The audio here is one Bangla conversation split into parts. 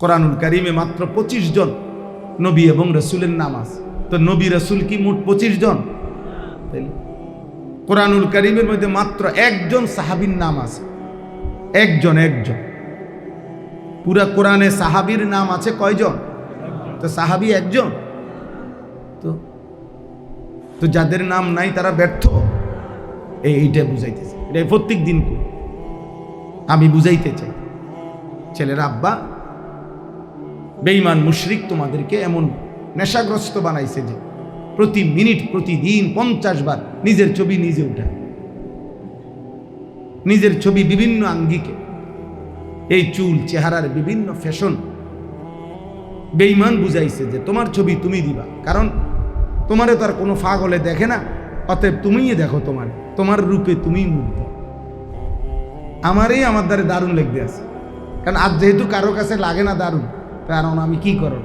কোরআনুল কারিমে মাত্র 25 জন নবী এবং রসুলের নাম আছে। তো নবী রসুল কি মোট 25 জন? কোরআনুল কারিমের মধ্যে মাত্র একজন সাহাবীর নাম আছে, একজন। পুরা কোরআনে সাহাবীর নাম আছে কয়জন? তো সাহাবী একজন। তো যাদের নাম নাই তারা ব্যর্থ, এইটা বুঝাইতেছে। এটা প্রত্যেক দিন আমি বুঝাইতে চাই, ছেলেরা আব্বা বেঈমান মুশরিক তোমাদেরকে এমন নেশাগ্রস্ত বানাইছে যে প্রতি মিনিট প্রতিদিন 50 বার নিজের ছবি নিজে উঠায়, নিজের ছবি বিভিন্ন আঙ্গিকে, এই চুল চেহারার বিভিন্ন ফ্যাশন। বেঈমান বুঝাইছে যে তোমার ছবি তুমি দিবা, কারণ তোমারে তার কোনো ফাগলে দেখে না, অতএব তুমিই দেখো, তোমার রূপে তুমিই মুগ্ধ। আমার দ্বারে দারুণ লেগে আছে, কারণ আজ যেহেতু কারো কাছে লাগে না দারুণ, কারণ আমি কি করব,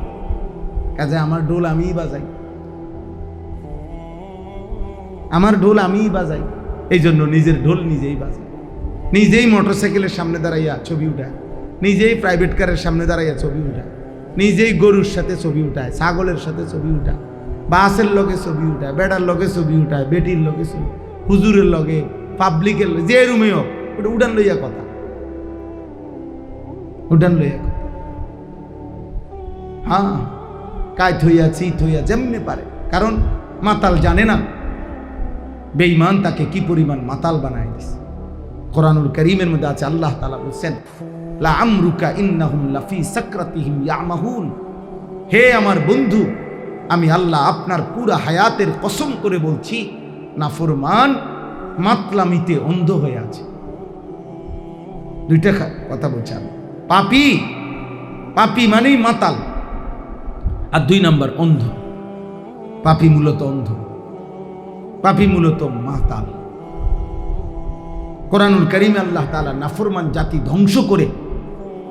কাজে আমার ঢোল আমিই বাজাই, এই জন্য নিজের ঢোল নিজেই বাজাই, নিজেই মোটরসাইকেলের সামনে দাঁড়াইয়া ছবি উঠায়, নিজেই প্রাইভেট কারের সামনে দাঁড়াইয়া ছবি উঠায়, নিজেই গরুর সাথে ছবি উঠায়, ছাগলের সাথে ছবি উঠায়, বাসের লগে ছবি উঠায়, বেড়ার লগে ছবি উঠায়, বেটির লগে ছবি, হুজুরের লগে, পাবলিকের লগে, যে রুমে হোক ওটা উঠান লইয়া কথা, হ্যাঁ, কায় থইয়া চিত হইয়া যেমনি পারে, কারণ মাতাল জানে না বেঈমান তাকে কি পরিমাণ মাতাল বানায় দিছে। কোরআনুল কারীমের মধ্যে আছে, আল্লাহ তাআলা বলেন, লা আমরুকা ইন্নাহুম লাফি সাকরাতিহিম ইয়ামাহুন। হে আমার বন্ধু, আমি আল্লাহ আপনার পুরা হায়াতের কসম করে বলছি, নাফরমান মাতলামিতে অন্ধ হয়ে আছে। দুইটা কথা বলছি আমি, পাপী মানেই মাতাল, আর 2 নাম্বার অন্ধ। পাপী মূলত অন্ধ, পাপী মূলত মাতাল। কোরআনুল কারীমে আল্লাহ তাআলা নাফরমান জাতি ধ্বংস করে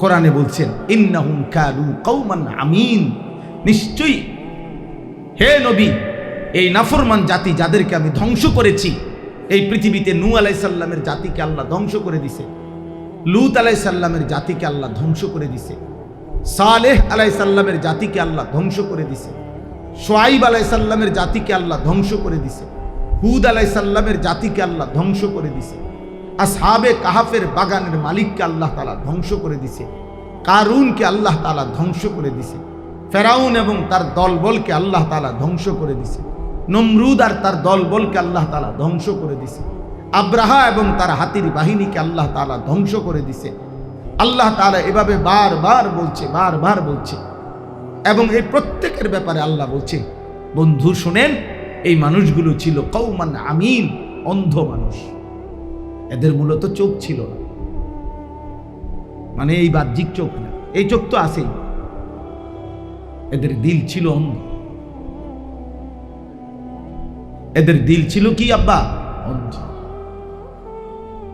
কোরআনে বলছেন, ইন্নাহুম কানু কওমান আমিন। নিশ্চয়ই হে নবী, এই নাফরমান জাতি যাদেরকে আমি ধ্বংস করেছি এই পৃথিবীতে, নূহ আলাইহিস সালামের জাতিকে আল্লাহ ধ্বংস করে দিছে, লূত আলাইহিস সালামের জাতিকে আল্লাহ ধ্বংস করে দিছে, সালেহ আলাইহিস সালামের জাতিকে আল্লাহ ধ্বংস করে দিছে, শুআইব আলাইহিস সালামের জাতিকে আল্লাহ ধ্বংস করে দিছে, হুদ আলাইহিস সালামের জাতিকে আল্লাহ ধ্বংস করে দিছে, আসহাবে কাহাফের বাগানের মালিককে আল্লাহ তাআলা ধ্বংস করে দিছে, কারুনকে আল্লাহ তাআলা ধ্বংস করে দিছে, ফেরাউন এবং তার দলবলকে আল্লাহ তাআলা ধ্বংস করে দিছে, নমরুদ আর তার দলবলকে আল্লাহ তাআলা ধ্বংস করে দিছে, আব্রাহা এবং তার হাতির বাহিনীকে আল্লাহ তাআলা ধ্বংস করে দিছে। আল্লাহ তাআলা এভাবে বারবার বলছে, এবং এই প্রত্যেকের ব্যাপারে আল্লাহ বলছে, বন্ধু শুনেন, এই মানুষগুলো ছিল কওমান আমিন, অন্ধ মানুষ। এদের মূলত চোখ ছিল না, মানে এই বাহ্যিক চোখ না, এই চোখ তো আছেই, এদের দিল ছিল অন্ধ। এদের দিল ছিল কি আব্বা? অন্ধ।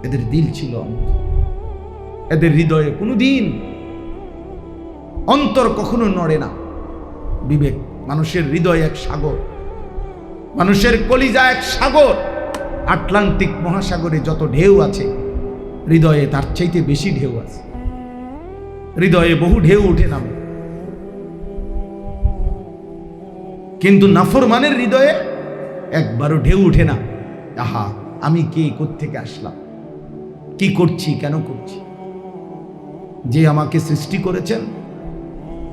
এদের দিল ছিল অন্ধ। এদের হৃদয়ে কোনোদিন অন্তর কখনো নড়ে না। বিবেক, মানুষের হৃদয় এক সাগর, মানুষের কলিজা এক সাগর। আটলান্টিক মহাসাগরে যত ঢেউ আছে, হৃদয়ে তার চাইতে বেশি ঢেউ আছে। হৃদয়ে বহু ঢেউ উঠে নামে, কিন্তু নাফরমানের হৃদয়ে একবারও ঢেউ উঠে না। আহা, আমি কে, কোত্থেকে আসলাম, কি করছি, কেন করছি? যে আমাকে সৃষ্টি করেছেন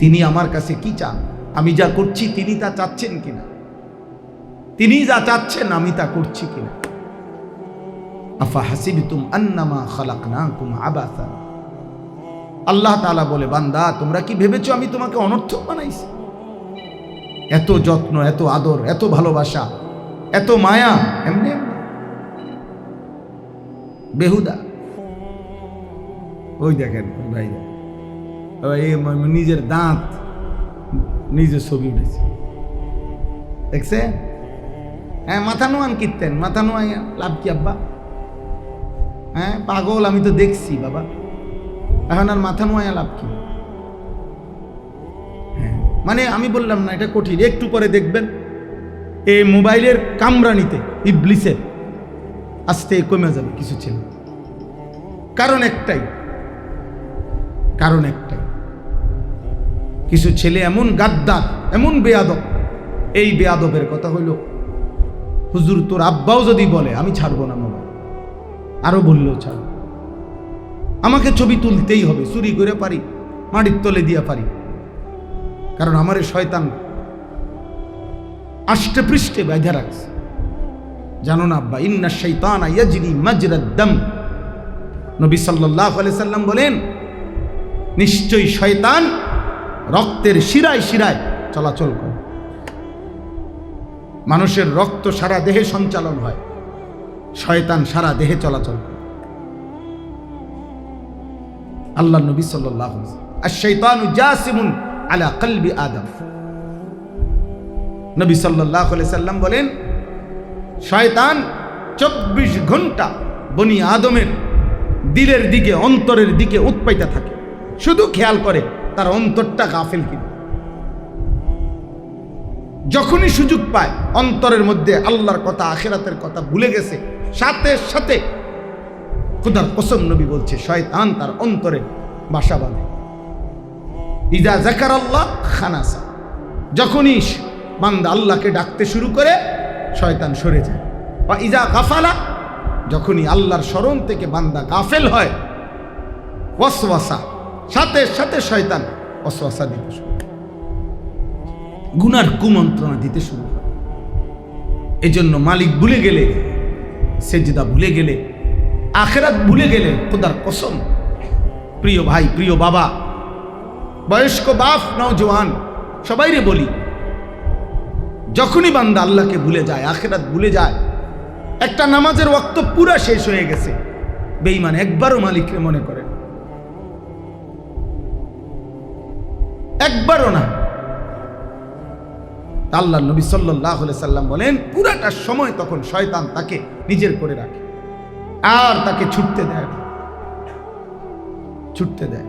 তিনি আমার কাছে কি চান? আমি যা করছি তিনি তা চাচ্ছেন কিনা? তিনি যা চাচ্ছেন আমি তা করছি কিনা? আফা হাসিবতুম আন্নামা খালাকনাকুম আবাসা। আল্লাহ তাআলা বলে, বান্দা তোমরা কি ভেবেছো আমি তোমাকে অনর্থক বানাইছি? এত যত্ন, এত আদর, এত ভালোবাসা, এত মায়া এমনি বেহুদা। ওই দেখেন ভাই, নিজের দাঁত নিজের ছবি উঠেছে, দেখছে? হ্যাঁ, মাথা নোয়ান কীর্তেন, মাথা নোয়াই লাভ কি আব্বা? হ্যাঁ পাগল, আমি তো দেখছি বাবা, এখন আর মাথা নোয়াইয়া লাভ কি? হ্যাঁ, মানে আমি বললাম না এটা কঠিন, একটু পরে দেখবেন এই মোবাইলের কামরানিতে ইবলিসের আস্তে কমে যাবে কিছু ছিল। কারণ একটাই, কিছু ছেলে এমন গাদ্দার, এমন বেয়াদব, এই বেয়াদবের কথা হইল, হুজুর তোর আব্বাও যদি বলে আমি ছাড়বো না মোবাইল, আরো বললেও ছাড়ব, আমাকে ছবি তুলতেই হবে, চুরি করে পারি, মাটির তলে দিয়া পারি, কারণ আমার এই শয়তান আষ্টে পৃষ্ঠে বাঁধা রাখছে। জানো না আব্বা, ইন্না শাইতানা ইয়াজরি মাজরাদ দাম, নবী সাল্লাল্লাহু আলাইহি সাল্লাম বলেন, নিশ্চয়ই শয়তান রক্তের শিরায় শিরায় চলাচল করে। মানুষের রক্ত সারা দেহে সঞ্চালন হয়, শয়তান সারা দেহে চলাচল করে। আল্লাহ নবী সাল্লাল্লাহু আলাইহি ওয়াসাল্লাম, আশ-শাইতানু জাসিমুন আলা কলবি আদম, নবী সাল্লাল্লাহু আলাইহি সাল্লাম বলেন, শয়তান 24 ঘন্টা বনি আদমের দিলের দিকে, অন্তরের দিকে উৎপাইতে থাকে, শুধু খেয়াল করে তার অন্তরটা গাফেল কিনা। যখনই সুযোগ পায় অন্তরের মধ্যে আল্লাহর কথা, আখিরাতের কথা ভুলে গেছে, সাথে সাথে খোদার কসম নবী বলছে, শয়তান তার অন্তরে বাসা বাঁধে। ইজা যাকারাল্লাহ খানাসা, যখনই বান্দা আল্লাহকে ডাকতে শুরু করে শয়তান সরে যায়। বা ইজা গাফালা, যখনই আল্লাহর স্মরণ থেকে বান্দা গাফেল হয়, ওয়াসওয়াসা, সাথে সাথে শয়তান ওয়াসওয়াসা দিতে শুরু করে, গুনার কুমন্ত্রণা দিতে শুরু করে। এজন্য মালিক ভুলে গেলে, সেজদা ভুলে গেলে, আখিরাত ভুলে গেলে, খোদার কসম, প্রিয় ভাই, প্রিয় বাবা, বয়স্ক বাপ, নওজোয়ান, সবাইরে বলি, যখনই বান্দা আল্লাহকে ভুলে যায়, আখিরাত ভুলে যায়, একটা নামাজের ওয়াক্ত পুরা শেষ হয়ে গেছে, বেঈমান একবারও মালিককে মনে করে, একবারও না। আল্লাহ নবী সাল্লাল্লাহু আলাইহি সাল্লাম বলেন, পুরাটা সময় তখন শয়তান তাকে নিজের করে রাখে, আর তাকে ছুটতে দেয়, ছুটতে দেয়,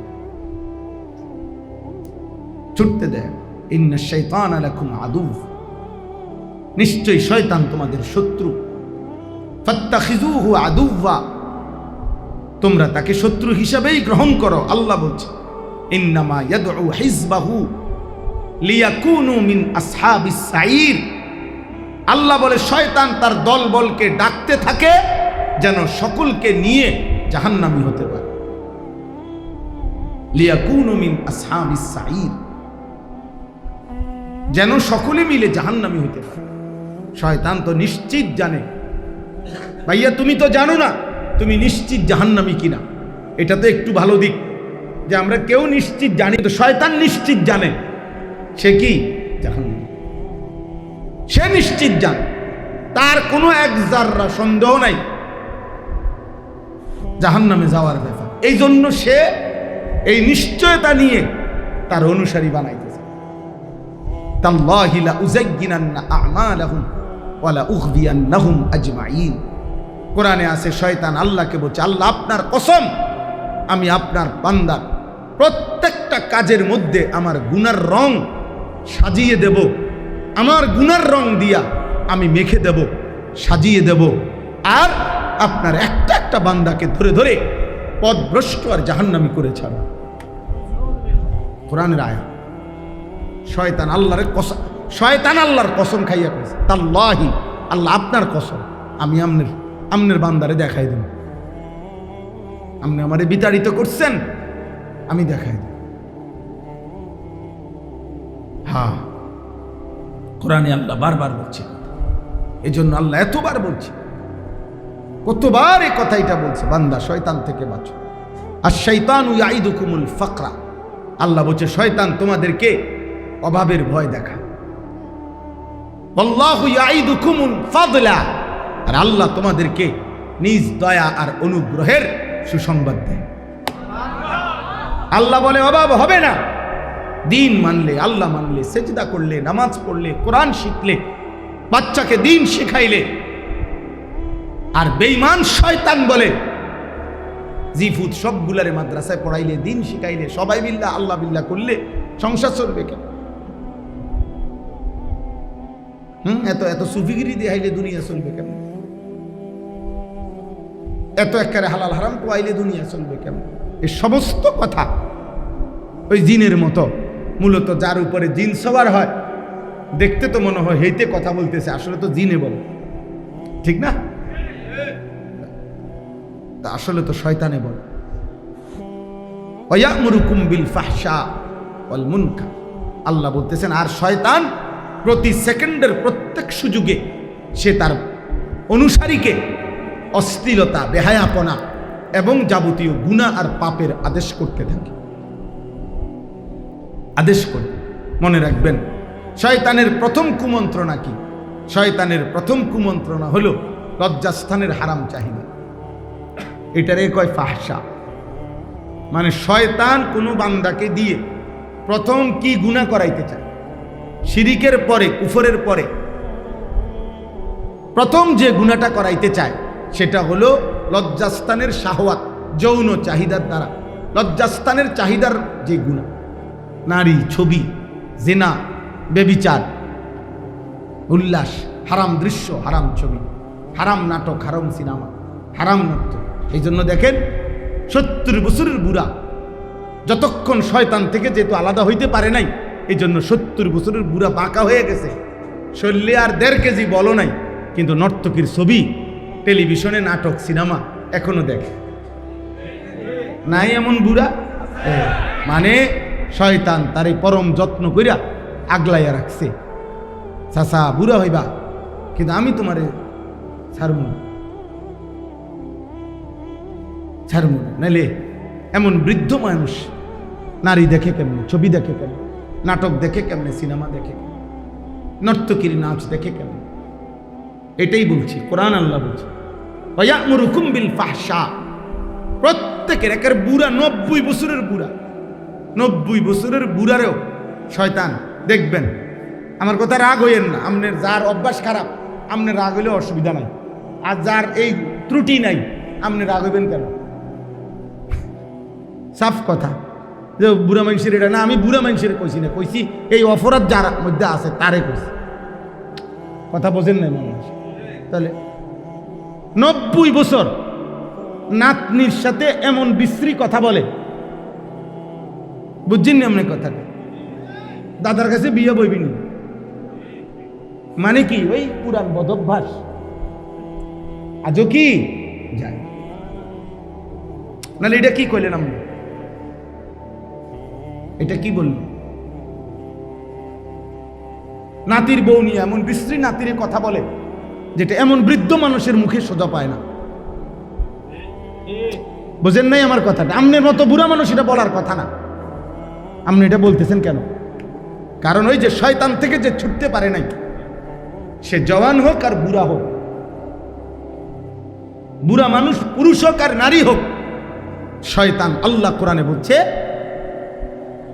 ছুটতে দেয়। ইন্না শাইতানা লাকুম আদুউ, নিশ্চয়ই শয়তান তোমাদের শত্রু। ফাত্তাখিযুহু আদুওয়া, তোমরা তাকে শত্রু হিসাবেই গ্রহণ করো। আল্লাহ বলছে, ইন্নামা ইয়াদউ হিজবাহু লিয়াকুনু মিন আসহাবিস সাঈর। আল্লাহ বলে, শয়তান তার দলবলকে ডাকতে থাকে যেন সকলকে নিয়ে জাহান্নামী হতে পারে। লিয়াকুনু মিন আসহাবিস সাঈর, যেন সকলে মিলে জাহান্নামী হতে পারে। শয়তান তো নিশ্চিত জানে, ভাইয়া তুমি তো জানো না তুমি নিশ্চিত জাহান্নামী কিনা। এটা তো একটু ভালো দিক যে আমরা কেউ নিশ্চিত জানি, তো শয়তান নিশ্চিত জানে সে কি জাহান্নামী, সে নিশ্চিত জানে, তার কোনো এক জাররা সন্দেহ নাই জাহান্নামে যাওয়ার ব্যাপার। এই জন্য সে এই নিশ্চয়তা নিয়ে তার অনুসারী বানাইতেছে। তাল্লাহি লা উযায়্যিনান্না আ'মালাহুম ওয়া লা উগবিয়ান্নাহুম আজমাইন। কোরআনে আছে, শয়তান আল্লাহকে বলছে, আল্লাহ আপনার কসম, আমি আপনার বান্দার প্রত্যেকটা কাজের মধ্যে আমার গুনার রং সাজিয়ে দেব, আমার গুনার রং দিয়া আমি মেখে দেব, সাজিয়ে দেব, আর আপনার একটা একটা বান্দাকে ধরে ধরে পথভ্রষ্ট আর জাহান্নামী করে ছাড়ব। কোরআনের আয়াত। শয়তান আল্লাহর কসম, শয়তান আল্লাহর কসম খাইয়া কইছে, তাল্লাহি, আল্লাহ আপনার কসম, আমি আমনের বান্দারে দেখাই দেব, আপনি আমারে বিতাড়িত করছেন, আমি দেখাই দেব। হ্যাঁ, কোরআনে আল্লাহ বারবার বলছে, এই জন্য আল্লাহ এতবার বলছে, কতবার এই কথাইটা বলছে, বান্দা শয়তান থেকে বাঁচো। আর শাইতানু ইয়াইদুকুমুল ফাকরা, আল্লাহ বলছে শয়তান তোমাদেরকে অভাবের ভয় দেখায়। আল্লাহু ইয়াইদুকুমুল ফাদলা, আর আল্লাহ তোমাদেরকে নিজ দয়া আর অনুগ্রহের সুসংবাদ দেয়। আল্লাহ বলে অভাব হবে না, দিন মানলে, আল্লাহ মানলে, সেজদা করলে, নামাজ পড়লে, কোরআন শিখলে, বাচ্চাকে দিন শেখাইলে। আর বেঈমান শয়তান বলে, জিফুত সবগুলারে মাদ্রাসায় পড়াইলে, দিন শিখাইলে, সবাই বিল্লাহ আল্লাহ বিল্লাহ করলে সংসার চলবে কেন? এত এত সুফিগিরি দেখাইলে দুনিয়া চলবে কেমন? এত একেবারে হালাল হারাম কোয়াইলে দুনিয়া চলবে কেমন? এই সমস্ত কথা ওই জিনের মতো মূলত যার উপরে জিন সবার হয়, দেখতে তো মনে হয় হেইতে কথা বলতেছে, আসলে তো জিনে বলে, ঠিক না? তা আসলে তো শয়তানে বলে। ওয়ায়ামুরুকুম বিল ফাহশা ওয়াল মুনকার, আল্লাহ বলতেছেন, আর শয়তান প্রতি সেকেন্ডের প্রত্যেক সুযোগে সে তার অনুসারীকে অশ্লীলতা, বেহায়াপনা এবং যাবতীয় গুনাহ আর পাপের আদেশ করতে থাকে, আদেশ করে। মনে রাখবেন, শয়তানের প্রথম কুমন্ত্রণা কি? শয়তানের প্রথম কুমন্ত্রণা হলো লজ্জাস্থানের হারাম চাহিদা। এটারে কয় ফাহশা। মানে শয়তান কোনো বান্দাকে দিয়ে প্রথম কি গুনাহ করাইতে চায়? শিরিকের পরে, কুফরের পরে প্রথম যে গুনাহটা করাইতে চায় সেটা হলো লজ্জাস্থানের শাহওয়াত, যৌন চাহিদার দ্বারা লজ্জাস্থানের চাহিদার যে গুনাহ, নারী, ছবি, জিনা, ব্যভিচার, উল্লাস, হারাম দৃশ্য, হারাম ছবি, হারাম নাটক, হারাম সিনেমা, হারাম নৃত্য। এই জন্য দেখেন 70 বছরের বুড়া যতক্ষণ শয়তান থেকে যেহেতু আলাদা হইতে পারে নাই, এই জন্য 70 বছরের বুড়া বাঁকা হয়ে গেছে, শরীরে আর 1.5 কেজি বলো নাই, কিন্তু নর্তকীর ছবি, টেলিভিশনে নাটক, সিনেমা এখনো দেখে নাই এমন বুড়া। মানে শয়তান তার এই পরম যত্ন কইরা আগলাইয়া রাখছে, চাচা বুড়া হইবা কিন্তু আমি তোমারে ছাড়মু ছাড়মু নাইলে। এমন বৃদ্ধ মানুষ নারী দেখে কেমনে, ছবি দেখে কেমনে, নাটক দেখে কেমনে, সিনেমা দেখে, নর্তকীর নাচ দেখে কেমনে। এটাই বলছি, কোরআন আল্লাহ বলছে ওয়ায়ামুরুকুম বিল ফাহশা। প্রত্যেকের একের বুড়া, 90 বছরের বুড়া, 90 বছরের বুড়ারেও শয়তান দেখবেন। আমার কথা রাগ হইয়েন না, আপনার যার অভ্যাস খারাপ আপনার রাগ হইলে অসুবিধা নাই, আর যার এই ত্রুটি নাই আপনি রাগ হইবেন কেন? সাফ কথা যে বুড়া মানুষের এটা না, আমি বুড়া মানুষের কইছি না, কইছি এই অপরাধ যার মধ্যে আছে তারে কইছি। কথা বোঝেন নাই মানুষ? তাহলে 90 বছর নাতনির সাথে এমন বিশ্রী কথা বলে, বুঝছেন না আপনি কথাটা? দাদার কাছে বিয়ে বইবি না মানে কি? ওই পুরান বদভ্যাস আজও কি যায়। নাহলে এটা কি কইলেন আপনি? এটা কি বললেন? নাতির বউ নিয়ে এমন বিশ্রী নাতির কথা বলে যেটা এমন বৃদ্ধ মানুষের মুখে সোজা পায় না। বুঝেন নাই আমার কথাটা? আপনার মতো বুড়া মানুষ এটা বলার কথা না। আপনি এটা বলতেছেন কেন? কারণ ওই যে শয়তান থেকে যে ছুটতে পারে নাই, সে জওয়ান হোক আর বুড়া হোক, বুড়া মানুষ পুরুষ হোক আর নারী হোক, শয়তান, আল্লাহ কোরআনে বলছে,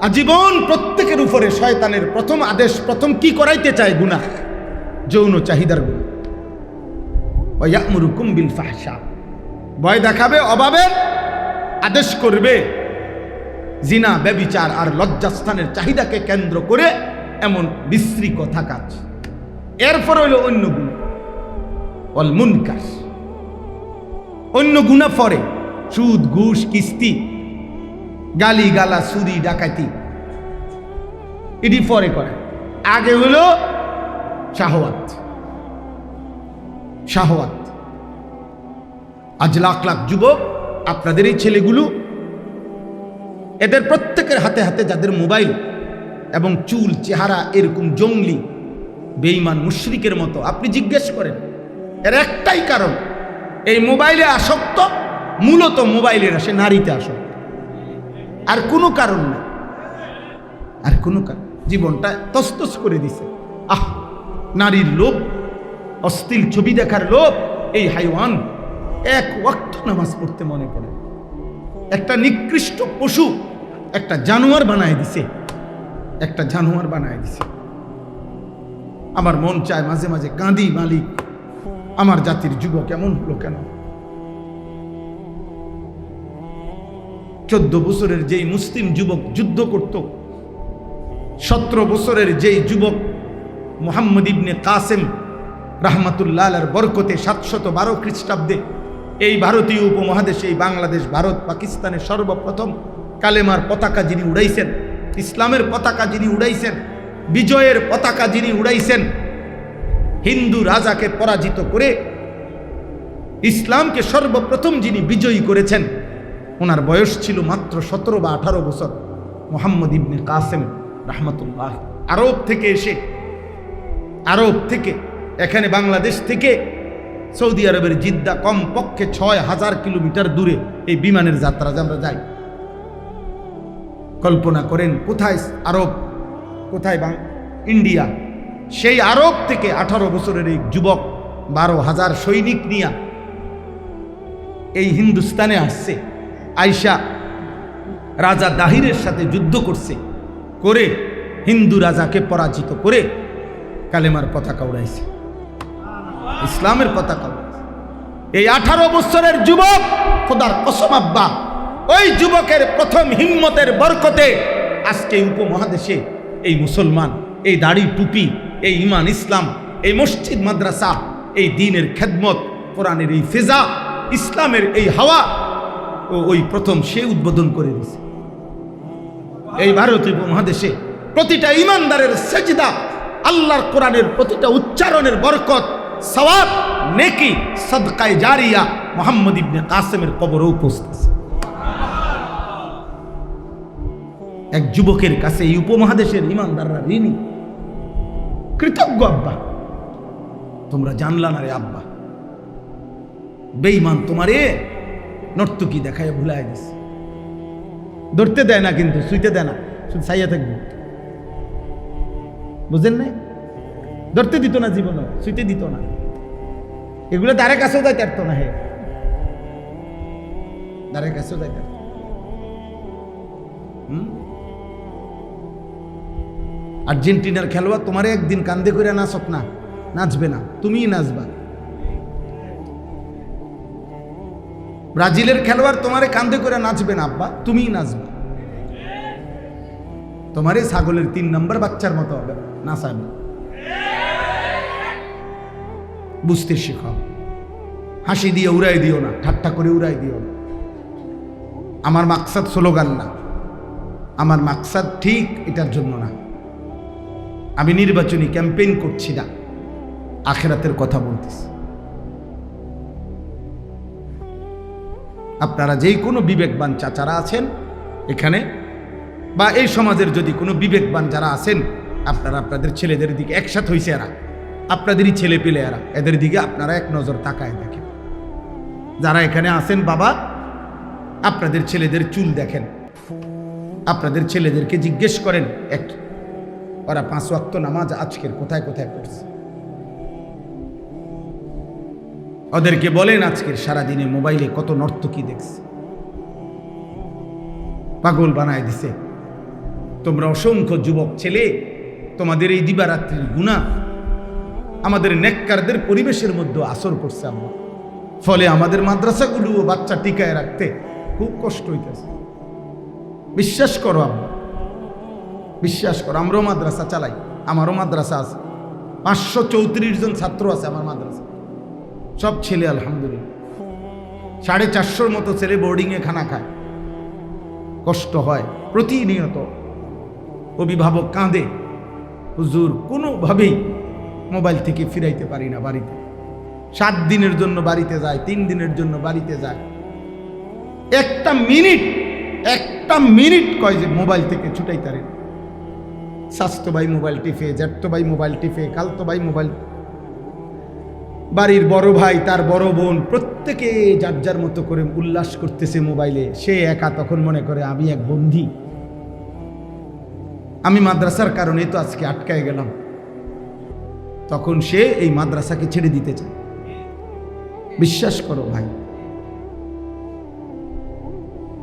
আজীবন প্রত্যেকের উপরে শয়তানের প্রথম আদেশ, প্রথম কি করাইতে চায়? গুনাহ, যৌন চাহিদার গুনাহ। ওয়ায়ামুরুকুম বিল ফাহশা, ভয় দেখাবে, অভাবের আদেশ করবে, জিনা, ব্যভিচার আর লজ্জাস্থানের চাহিদাকে কেন্দ্র করে এমন বিশ্রী কথা কাজ। এরপর হইল অন্য গুনাহ, ওয়াল মুনকার, অন্য গুনাহ পরে, সুদ, ঘুষ, কিস্তি, গালি গালা, চুরি, ডাকাতি, এটি পরে করে। আগে হলো শাহওয়াত। শাহওয়াত। আজ লাখ লাখ যুবক, আপনাদের এই ছেলেগুলো, এদের প্রত্যেকের হাতে হাতে যাদের মোবাইল এবং চুল, চেহারা এরকম জঙ্গলি, বেঈমান, মুশরিকের মতো, আপনি জিজ্ঞেস করেন, এর একটাই কারণ, এই মোবাইলে আসক্ত, মূলত মোবাইলের আসে, নারীতে আসক্ত, আর কোনো কারণ নেই, আর কোনো কারণ। জীবনটা তসতস করে দিছে। নারীর লোভ, অশ্লীল ছবি দেখার লোভ, এই হাইওয়ান এক ওয়াক্ত নামাজ পড়তে মনে পড়ে, একটা নিকৃষ্ট পশু, একটা জানোয়ার বানায় দিছে, একটা জানোয়ার বানায় দিছে। আমার মন চায় মাঝে মাঝে কাঁদি, মালিক, আমার জাতির যুবক এমন হলো কেন? 14 বছরের যেই মুসলিম যুবক যুদ্ধ করত, 17 বছরের যেই যুবক মুহাম্মদ ইবনে কাসেম রাহমাতুল্লাহ আলাইহির বরকতে 712 খ্রিস্টাব্দে এই ভারতীয় উপমহাদেশে, এই বাংলাদেশ, ভারত, পাকিস্তানের সর্বপ্রথম কালেমার পতাকা যিনি উড়াইছেন, ইসলামের পতাকা যিনি উড়াইছেন, বিজয়ের পতাকা যিনি উড়াইছেন, হিন্দু রাজাকে পরাজিত করে ইসলামকে সর্বপ্রথম যিনি বিজয়ী করেছেন, ওনার বয়স ছিল মাত্র 17 বা 18 বছর। মুহাম্মদ ইবনে কাসেম রাহমাতুল্লাহ আরব থেকে এখানে বাংলাদেশ থেকে সৌদি আরবের জিদ্দা কমপক্ষে 6000 কিলোমিটার দূরে এই বিমানের যাত্রা যে আমরা যাই। কল্পনা করেন কোথায় আরব, কোথায় ইন্ডিয়া, সেই আরব থেকে 18 বছরের এই যুবক 12,000 সৈনিক নিয়ে এই হিন্দুস্তানে আসছে। আয়শা রাজা দাহিরের সাথে যুদ্ধ করছে, করে হিন্দু রাজাকে পরাজিত করে কালেমার পতাকা উড়াইছে, ইসলামের পতাকা উড়াইছে। এই 18 বছরের যুবক, খোদার কসম আব্বা, ওই যুবকের প্রথম হিম্মতের বরকতে আজকে উপমহাদেশে এই মুসলমান, এই দাড়ি টুপি, এই ইমান ইসলাম, এই মসজিদ মাদ্রাসা, এই দ্বীনের খেদমত, কোরআনের এই ফেজা, ইসলামের এই হাওয়া ওই প্রথম সে উদ্বোধন করে দিয়েছে। এই ভারতীয় উপমহাদেশে প্রতিটা ইমানদারের সেজদা, আল্লাহর কোরআনের প্রতিটা উচ্চারণের বরকত, সওয়াব, নেকি, সাদকায়ে জারিয়া মুহাম্মদ ইবনে কাসেমের কবরে উপস্থিত। এক যুবকের কাছে এই উপমহাদেশের ইমানদাররা ঋণী, কৃতজ্ঞ। আব্বা তোমরা জানলা না রে আব্বা, বেঈমান তোমারে নর্তকী দেখায় ভুলায় দিছে। ধরতে দেয় না, কিন্তু শুইতে দেয় না, শুধু ছাইয়া থাকবে, বুঝেন নাই? ধরতে দিত না, জীবনও শুইতে দিত না, এগুলো দ্বারে কাছেও যাইতে পারতো না। হে দ্বারে কাছেও যাইতে পারত। আর্জেন্টিনার খেলোয়াড় তোমারে একদিন কান্দে করে নাচক না, নাচবে না, তুমিই নাচবা। ব্রাজিলের খেলোয়াড় তোমারে কান্দে করে নাচবে না আব্বা, তুমিই নাচবা। তোমারে ছাগলের 3 নম্বর বাচ্চার মতো হবে নাচাবে। বুঝতে শেখাও, হাসি দিয়ে উড়াই দিও না, ঠাট্টা করে উড়াই দিও না। আমার মাকসাদ স্লোগান না, আমার মাকসাদ ঠিক এটার জন্য না। আমি নির্বাচনী ক্যাম্পেইন করছি না, আখিরাতের কথা বলতেছি। আপনারা যেই কোনো বিবেকবান চাচারা আছেন এখানে, বা এই সমাজের যদি কোনো বিবেকবান যারা আছেন, আপনারা আপনাদের ছেলেদের দিকে, একসাথে হয়েছে এরা, আপনাদেরই ছেলে পেলে এরা, এদের দিকে আপনারা এক নজর তাকায় দেখেন। যারা এখানে আছেন বাবা, আপনাদের ছেলেদের চুল দেখেন, আপনাদের ছেলেদেরকে জিজ্ঞেস করেন ওরা 5 ওয়াক্ত নামাজ আজকের কোথায় কোথায় পড়ছে। ওদেরকে বলেন আজকের সারাদিনে মোবাইলে কত নর্তকী দেখছে, পাগল বানায় দিছে। তোমরা অসংখ্য যুবক ছেলে, তোমাদের এই দিবারাত্রির গুনাহ আমাদের নেককারদের পরিবেশের মধ্যে আসর করছে আল্লাহ। ফলে আমাদের মাদ্রাসাগুলো বাচ্চা টিকায় রাখতে খুব কষ্ট হইতেছে। বিশ্বাস করো আব্বা, বিশ্বাস করো। আমরাও মাদ্রাসা চালাই, আমারও মাদ্রাসা আছে, 534 জন ছাত্র আছে আমার মাদ্রাসা, সব ছেলে আলহামদুলিল্লাহ। 450 মতো ছেলে বোর্ডিংয়ে খানা খায়, কষ্ট হয় প্রতিনিয়ত। অভিভাবক কাঁদে, হুজুর কোনোভাবেই মোবাইল থেকে ফিরাইতে পারি না বাড়িতে। 7 দিনের জন্য বাড়িতে যায়, 3 দিনের জন্য বাড়িতে যায়, একটা মিনিট কয় যে মোবাইল থেকে ছুটাইতারে। স্বাস্থ্য ভাই মোবাইল টিপে, জ্যাঠতো ভাই মোবাইল টিপে, খালতো ভাই মোবাইল, বাড়ির বড় ভাই, তার বড় বোন, প্রত্যেকে যার যার মতো করে উল্লাস করতেছে মোবাইলে। সে একা তখন মনে করে আমি এক বন্দী, আমি মাদ্রাসার কারণে তো আজকে আটকায় গেলাম। তখন সে এই মাদ্রাসাকে ছেড়ে দিতে চায়। বিশ্বাস করো ভাই,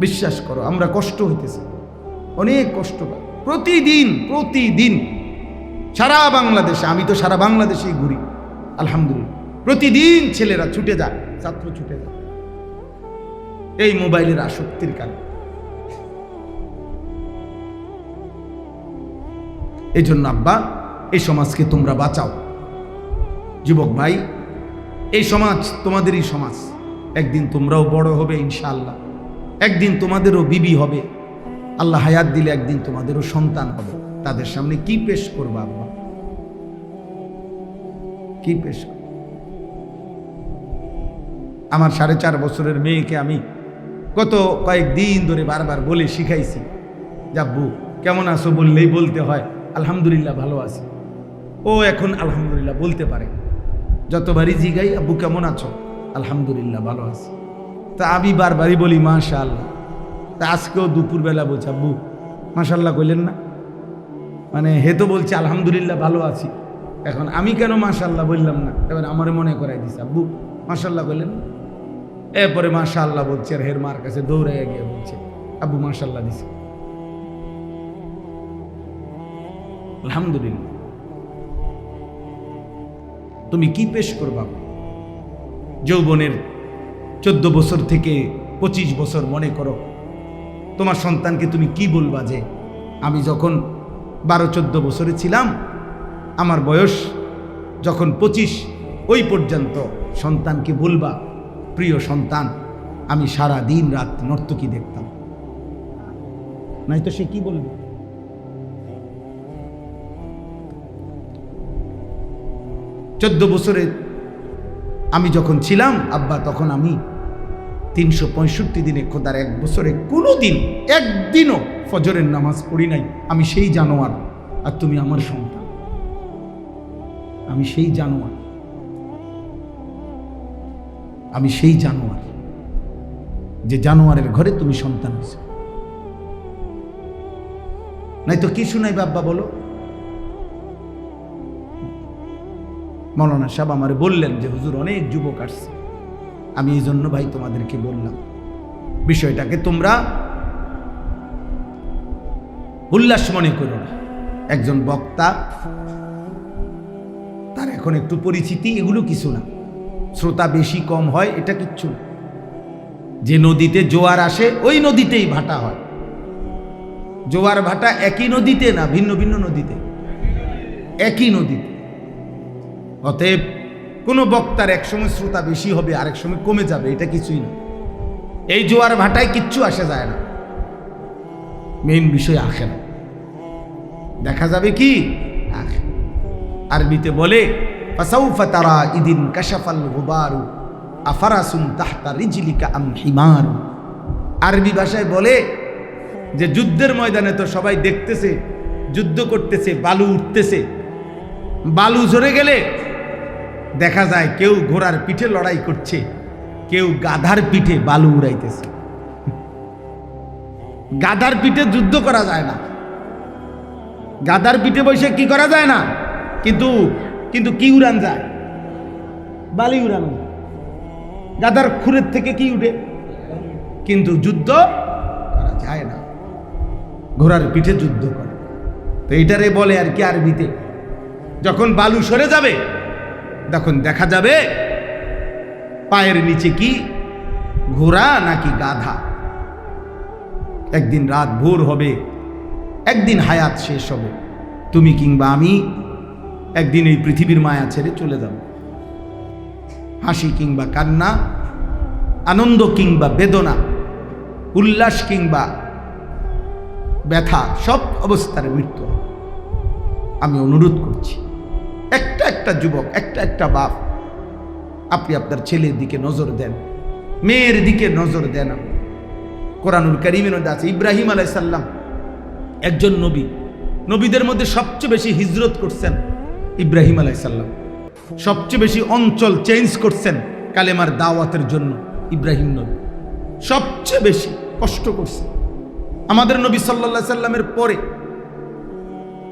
বিশ্বাস করো, আমরা কষ্ট হইতেছে, অনেক কষ্ট পাই প্রতিদিন সারা বাংলাদেশে। আমি তো সারা বাংলাদেশেই ঘুরি আলহামদুলিল্লাহ। প্রতিদিন ছেলেরা ছুটে যায়, ছাত্র ছুটে যায় এই মোবাইলের আসক্তির কারণে। এই জন্য আব্বা, এই সমাজকে তোমরা বাঁচাও। যুবক ভাই, এই সমাজ তোমাদেরই সমাজ। একদিন তোমরাও বড় হবে ইনশাআল্লাহ, একদিন তোমাদেরও বিবি হবে, আল্লাহ হায়াত দিলে একদিন তোমাদেরও সন্তান হবে, তাদের সামনে কি পেশ করবা আব্বা? কি পেশ করব? আমার 4.5 বছরের মেয়েকে আমি গত কয়েকদিন ধরে বারবার বলে শিখাইছি, আব্বু কেমন আছো বললেই বলতে হয় আলহামদুলিল্লাহ ভালো আছি। ও এখন আলহামদুলিল্লাহ বলতে পারে। যতবারই জিগাই আব্বু কেমন আছো, আলহামদুলিল্লাহ ভালো আছি। তা আমি বারবারই বলি মাশাআল্লাহ। তা আজকেও দুপুরবেলা বলছে আব্বু মাশাআল্লাহ কইলেন না, মানে হে তো বলছে আলহামদুলিল্লাহ ভালো আছি, এখন আমি কেন মাশাআল্লাহ বললাম না? এবার আমারে মনে করাই দিছে আব্বু মাশাআল্লাহ কইলেন না। এরপরে মাশাআল্লাহ বলছে, আর হের মার কাছে দৌড়াইয়া গিয়ে বলছে আব্বু মাশাআল্লাহ দিছে। আলহামদুলিল্লাহ। তুমি কি পেশ করবা? যৌবনের 14 বছর থেকে 25 বছর মনে করো, তোমার সন্তানকে তুমি কি বলবা যে আমি যখন 12-14 বছরে ছিলাম, আমার বয়স যখন 25, ওই পর্যন্ত সন্তানকে বলবা প্রিয় সন্তান আমি সারা দিন রাত নর্তকী দেখতাম, নাই তো সে কি বলবে? 14 বছরে আমি যখন ছিলাম আব্বা, তখন আমি 365 দিনে খোদার 1 বছরে কোনো দিন একদিনও ফজরের নামাজ পড়ি নাই। আমি সেই জানোয়ার আর তুমি আমার সন্তান। আমি সেই জানোয়ার, আমি সেই জানোয়ার যে জানোয়ারের ঘরে তুমি সন্তান হয়েছে। নাই তো কি শুনাইবে আব্বা বলো? মৌলানা সাহেব আমারে বললেন যে হুজুর অনেক যুবক আসছে, আমি এই জন্য ভাই তোমাদেরকে বললাম বিষয়টাকে তোমরা উল্লাস মনে করো না। একজন বক্তা, তার এখন একটু পরিচিতি, এগুলো কিছু না। শ্রোতা বেশি কম হয় এটা কিচ্ছু না। যে নদীতে জোয়ার আসে ওই নদীতেই ভাটা হয়। জোয়ার ভাটা একই নদীতে না, ভিন্ন ভিন্ন নদীতে, একই নদীতে। অতএব কোনো বক্তার একসময় শ্রোতা বেশি হবে, আরেক সময় কমে যাবে, এটা কিছুই না। এই জোয়ার ভাটায় কিচ্ছু আসে যায় না। মেইন বিষয় আখিরাত। দেখা যাবে কি আখিরাত। আরবিতে বলে ফাসাউফা তারা ইদিন কাশাফাল গুবারু আফারাসুম তাহতা রিজলিকা আম হিমারু। আরবি ভাষায় বলে যে যুদ্ধের ময়দানে তো সবাই দেখতেছে, যুদ্ধ করতেছে, বালু উঠতেছে, বালু ঝরে গেলে দেখা যায় কেউ ঘোড়ার পিঠে লড়াই করছে, কেউ গাধার পিঠে বালু উড়াইতেছে। গাধার পিঠে যুদ্ধ করা যায় না, গাধার পিঠে বসে কি করা যায় না, কিন্তু কিন্তু কি উড়ান যায়? বালি উড়ানো যায়। গাধার খুরের থেকে কি উঠে? কিন্তু যুদ্ধ করা যায় না, ঘোড়ার পিঠে যুদ্ধ করে। তো এটারে বলে আর কি আরবিতে, যখন বালু সরে যাবে তখন দেখা যাবে পায়ের নিচে কি ঘোড়া নাকি গাধা। একদিন রাত ভোর হবে, একদিন হায়াত শেষ হবে। তুমি কিংবা আমি একদিন এই পৃথিবীর মায়া ছেড়ে চলে যাব। হাসি কিংবা কান্না, আনন্দ কিংবা বেদনা, উল্লাস কিংবা ব্যথা, সব অবস্থার মৃত্যু। আমি অনুরোধ করছি, একটা একটা যুবক, একটা একটা বাপ, আপনি আপনার ছেলের দিকে নজর দেন, মেয়ের দিকে নজর দেন। কোরআনুল কারীমের মধ্যে আছে ইব্রাহিম আলাইহিস সালাম একজন নবী, নবীদের মধ্যে সবচেয়ে বেশি হিজরত করছেন ইব্রাহিম আলাইহিস সালাম। সবচেয়ে বেশি অঞ্চল চেঞ্জ করছেন কালেমার দাওয়াতের জন্য ইব্রাহিম নবী। সবচেয়ে বেশি কষ্ট করছেন। আমাদের নবী সাল্লাল্লাহু আলাইহি সাল্লামের পরে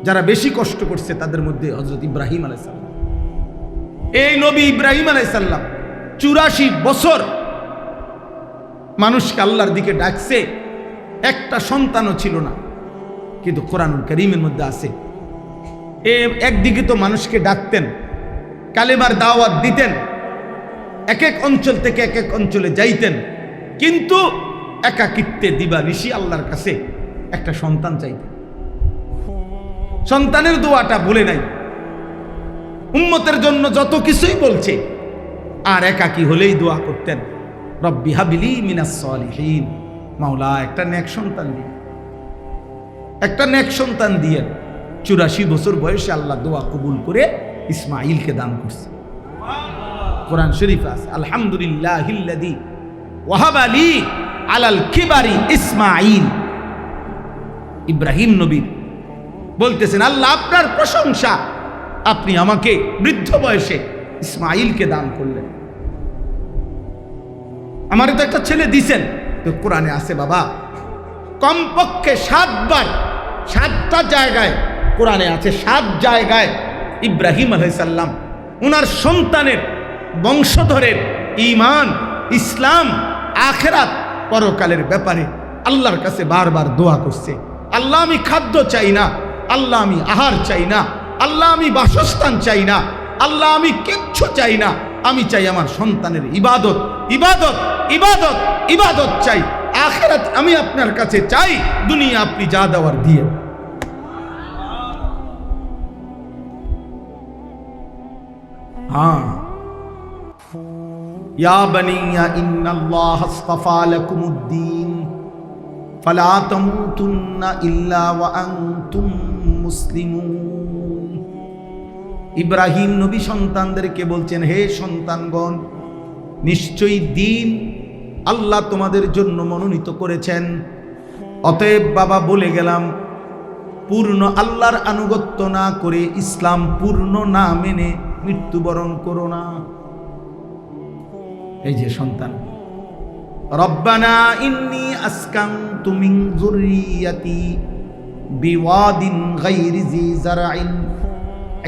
যারা বেশি কষ্ট করছে তাদের মধ্যে হযরত ইব্রাহিম আলাইহিস সালাম। এই নবী ইব্রাহিম আলাইহিস সালাম 84 বছর মানুষকে আল্লাহর দিকে ডাকছে, একটা সন্তানও ছিল না। কিন্তু কোরআনুল কারীমের মধ্যে আছে, একদিকে তো মানুষকে ডাকতেন, কালেমার দাওয়াত দিতেন, এক এক অঞ্চল থেকে এক এক অঞ্চলে যাইতেন, কিন্তু একাকিত্বে দিবানিশি আল্লাহর কাছে একটা সন্তান চাইতেন। সন্তানের দোয়াটা বলে নাই, উম্মতের জন্য যত কিছুই বলছে, আর একাকী হলেই দোয়া করতেন, রব্বি হাবলি মিনাস সালিহিন, মাওলা একটা নেক সন্তান দিন। একটা নেক সন্তান দিয়ে 84 বছর বয়সে আল্লাহ দোয়া কবুল করে ইসমাইলকে দান করছে। কোরআন শরীফ আছে, আলহামদুলিল্লাহিল্লাযী ওয়াহাবা লি আলাল কিবারি ইসমাইল। ইব্রাহিম নবী বলতেছেন, আল্লাহ আপনার প্রশংসা, আপনি আমাকে বৃদ্ধ বয়সে ইসমাইলকে দান করলেন। আমারে তো একটা ছেলে দিছেন। তো কোরআনে আছে বাবা, কমপক্ষে 7 বার 7টা জায়গায় কোরআনে আছে, 7 জায়গায় ইব্রাহিম আলাইহিস সালাম ওনার সন্তানের বংশধরের ঈমান, ইসলাম, আখিরাত, পরকালের ব্যাপারে আল্লাহর কাছে বারবার দোয়া করছে। আল্লাহ আমি খাদ্য চাই না, আল্লাহ আমি আহার চাই না, আল্লাহ আমি বাসস্থান চাই না, আল্লাহ আমি কিচ্ছু চাই না, আমি চাই আমার সন্তানের ইবাদত, ইবাদত, ইবাদত, ইবাদত চাই। আখিরাত আমি আপনার কাছে চাই, দুনিয়া আপনি যা দেওয়ার দিয়ে। হ্যাঁ, ইয়া বানিয়া ইন্নাল্লাহা আসতাফা লাকুমুদ্দীন ফালা তামুতুন্না ইল্লা ওয়া আনতুম মুসলিমুন। ইব্রাহিম নবী সন্তানদেরকে বলছেন, হে সন্তানগণ, নিশ্চয়ই দিন আল্লাহ তোমাদের জন্য মনোনীত করেছেন। অতএব বাবা বলে গেলাম, পূর্ণ আল্লাহর আনুগত্য না করে, ইসলাম পূর্ণ না মেনে মৃত্যুবরণ করো না। এই যে সন্তান, রব্বানা ইন্নী আসকানতু মিন যুররিয়াতি বিওয়াদিন গায়রি জি যারইন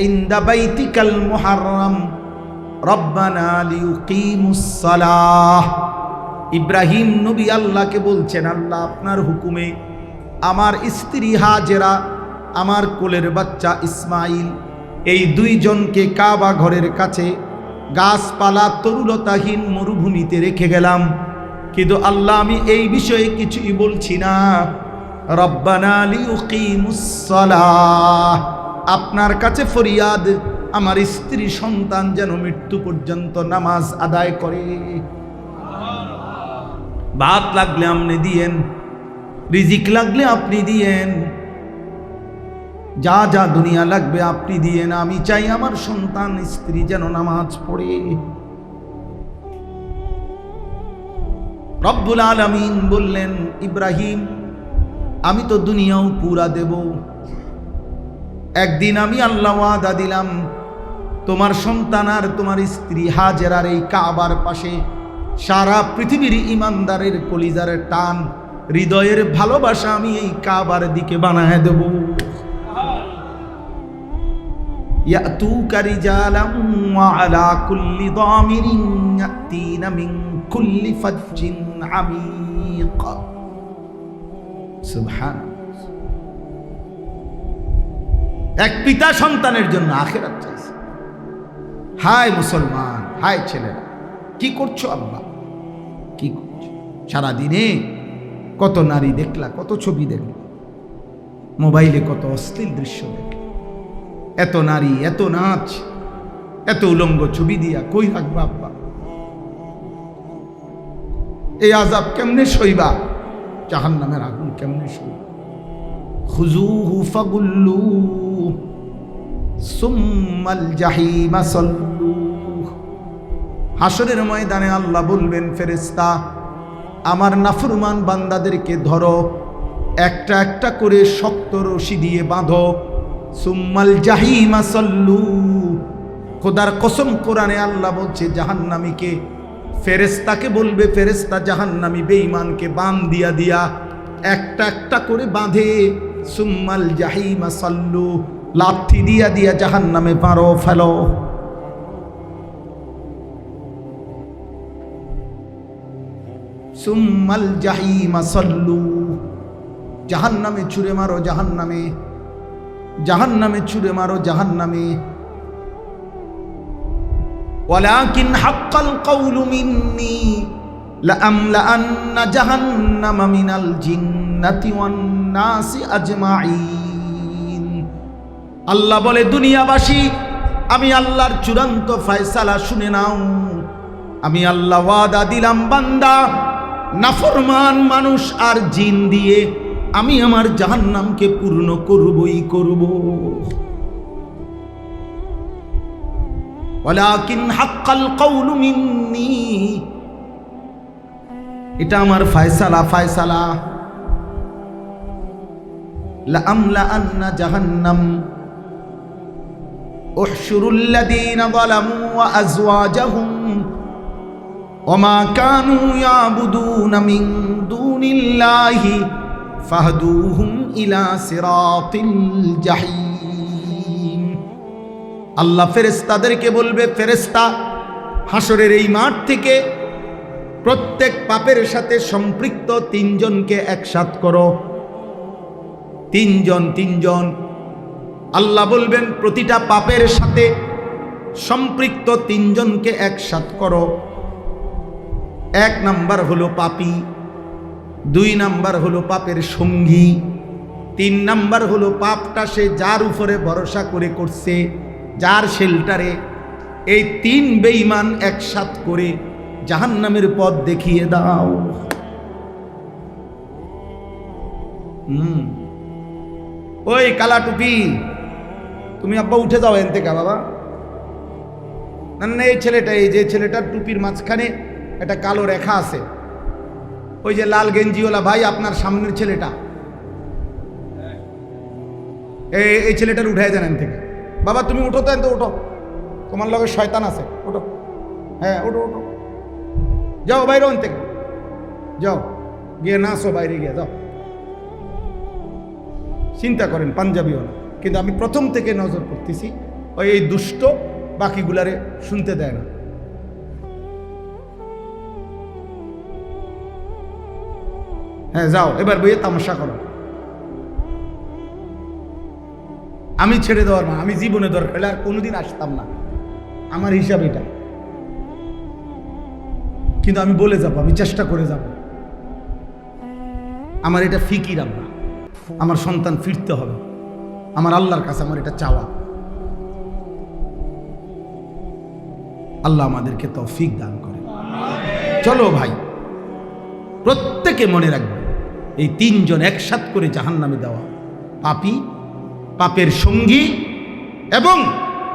ইনদা বাইতিকাল মুহাররাম রব্বানা লিয়ুকিমুস সালাহ। ইব্রাহিম নবী আল্লাহকে বলছেন, আল্লাহ আপনার হুকুমে আমার স্ত্রী হাজেরা, আমার কোলের বাচ্চা ইসমাইল, এই 2 জনকে কাবা ঘরের কাছে গাছপালা তরুলতাহীন মরুভূমিতে রেখে গেলাম। কিন্তু আল্লাহ আমি এই বিষয়ে কিছুই বলছি না। রব্বানা লিয়ুকিমুস সালাহ, আপনার কাছে ফরিয়াদ, আমার স্ত্রী সন্তান যেন মৃত্যু পর্যন্ত নামাজ আদায় করে। ভাত লাগলে আপনি দিয়েন, রিজিক লাগলে আপনি দিয়েন, যা যা দুনিয়া লাগবে আপনি দিয়েন, আমি চাই আমার সন্তান স্ত্রী যেন নামাজ পড়ে। রব্বুল আলামিন বললেন, ইব্রাহিম আমি তো দুনিয়াও পুরা দেব। একদিন আমি আল্লাহ ওয়াদা দিলাম, তোমার সন্তান আর তোমার স্ত্রী হাজেরার এই কাবার পাশে সারা পৃথিবীর ইমানদারের কলিজার টান, হৃদয়ের ভালোবাসা আমি এই কাবার দিকে বানায় দেব। ইয়াতুকা রিজালাম ওয়া আলা কুল্লি দামিরিন ইয়াতিনা মিন কুল্লি ফাজ্জিন আমিক। সুবহানাল্লাহ। এক পিতা সন্তানের জন্য আখিরাত চাইছে। হায় মুসলমান, হায় ছেলেরা, কি করছো আব্বা, কি করছো? সারাদিনে কত নারী দেখলা, কত ছবি দেখলা, মোবাইলে কত অশ্লীল দৃশ্য দেখলা, এত নারী, এত নাচ, এত উলঙ্গ ছবি দিয়া কই রাখবা আব্বা? এই আযাব কেমনে সইবা? জাহান্নামের আগুন কেমনে সইবা? খুযুহু ফাগুল্লু সুম্মাল জাহিমা সাল্লু। হাসরের ময়দানে আল্লাহ বলবেন, ফেরেশতা আমার নাফরমান বান্দাদেরকে ধরো, একটা একটা করে শক্ত রশি দিয়ে বাঁধো। সুম্মাল জাহিমা সাল্লু। খোদার কসম, কোরআনে আল্লাহ বলছে জাহান্নামীকে, ফেরেশতাকে বলবে, ফেরেশতা জাহান্নামী বেঈমানকে বান দিয়া দিয়া একটা একটা করে বাঁধে। সুম্মাল জাহিমা সাল্লু, লাঠি দিয়া দিয়া জাহান্নামে পারো ফেলো। সুম্মাল জাহিমা সাল্লু, জাহান্নামে ছুঁড়ে মারো, জাহান্নামে, জাহান্নামে ছুঁড়ে মারো, জাহান্নামে। ওয়ালাকিন হাক্কাল কাউলু মিন্নি লাআমলাআন্না জাহান্নামা মিনাল জিন্নাতি ওয়ান নাসি আজমাইন। আল্লাহ বলে, দুনিয়াবাসী, আমি আল্লাহর চূড়ান্ত ফয়সালা শুনে নাও। আমি আল্লাহ ওয়াদা দিলাম, বান্দা নাফরমান মানুষ আর জিন দিয়ে আমি আমার জাহান্নামকে পূর্ণ করবই করব। ওয়ালাকিন হাক্কাল কাউলু মিন্নি, এটা আমার ফয়সালা। লাআমলা আন্না জাহান্নাম উহশুরুল লাযীনা যালামু ওয়া আযওয়াজাহুম ওমা কানু ইয়াবুদুনা মিন দুনিল্লাহি ফাহদুহুম ইলা সিরাতিল জাহিম। আল্লাহ ফেরেশতাদেরকে বলবে, ফেরেশতা, হাসরের এই মাঠ থেকে প্রত্যেক পাপের সাথে সম্পৃক্ত তিনজনকে একসাথ করো। তিনজন। আল্লাহ বলবেন প্রতিটা পাপের সাথে সম্পৃক্ত তিনজনকে একসাথ করো। 1 নাম্বার হলো পাপী, 2 নাম্বার হলো পাপের সঙ্গী, 3 নাম্বার হলো পাপটা সে যার উপরে ভরসা করে করছে, যার শেল্টারে। এই 3 বেঈমান একসাথ করে জাহান্নামের পথ দেখিয়ে দাও। ওই কালা টুপি, তুমি আব্বা উঠে যাও এন থেকে বাবা। না, এই ছেলেটা, এই যে ছেলেটার টুপির মাঝখানে একটা কালো রেখা আছে, ওই যে লাল গেঞ্জিওয়ালা ভাই, আপনার সামনের ছেলেটা, এই ছেলেটার উঠে যান এন থেকে। বাবা তুমি উঠো তো, এন তো উঠো, তোমার লগে শয়তান আছে, উঠো। হ্যাঁ উঠো, যাও বাইরে ওন থেকে, যাও গিয়ে নাচো, বাইরে গিয়ে যাও। চিন্তা করেন পাঞ্জাবিওয়ালা, কিন্তু আমি প্রথম থেকে নজর করতেছি ওই এই দুষ্ট বাকিগুলারে শুনতে দেয় না। হ্যাঁ যাও, এবার বইয়ে তামাশা করো। আমি ছেড়ে দেওয়ার মা, আমি জীবনে দরকার আর কোনোদিন আসতাম না, আমার হিসাব এটা। কিন্তু আমি বলে যাব, আমি চেষ্টা করে যাব। আমার এটা ফিকির আব্বা, আমার সন্তান ফিরতে হবে, আমার আল্লাহর কাছে আমার এটা চাওয়া। আল্লাহ আমাদেরকে তৌফিক দান করে। চলো ভাই, প্রত্যেকে মনে রাখবে এই 3 জন একসাথ করে জাহান্নামে দেওয়া। পাপী, পাপের সঙ্গী, এবং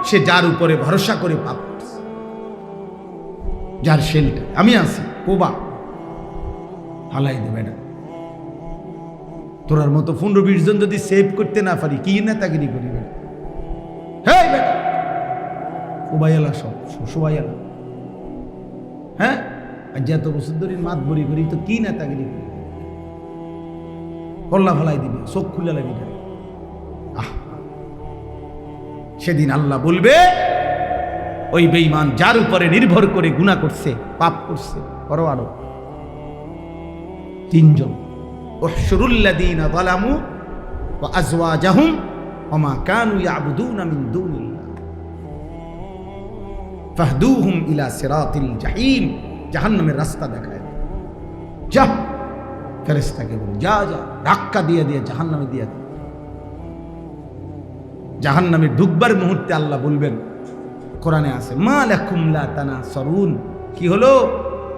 সে যার উপরে ভরসা করে পাপ করছে, যার শেল্টার। আমি আছি, কোবা হালাই দেবে এটা। তোরার মতো 15-20 জন যদি সেভ করতে না পারি, কি নেতাগিরি করি বেটা? হ্যাঁ বেটা, কোবাইয়ালা সবাইয়ালা। হ্যাঁ, আর যত বছর ধরে মাত বড়ি করি তো কি নেতাগিরি করি? কল্লা ফলাই দিবে, চোখ খুলে লাগি। সেদিন আল্লাহ বলবে ওই বেঈমান যার উপরে নির্ভর করে গুনাহ করছে, পাপ করছে, করো আরো 3 জন। উহশুরুল লাযীনা যালামু ওয়া আযওয়াজাহুম ওমা কানু ইয়াবুদুনা মিন দুনিল্লাহ ফাহদুহুম ইলা সিরাতিল জাহিম। জাহান্নামের রাস্তা দেখায়। যা, ফেরেশতাকে বলে যা, ধাক্কা দিয়ে জাহান্নামে দিয়ে দে। জাহান্নামে ঢুকবার মুহূর্তে আল্লাহ বলবেন, কোরআনে আছে, মা লাকুম লা তানাসরুন, কি হলো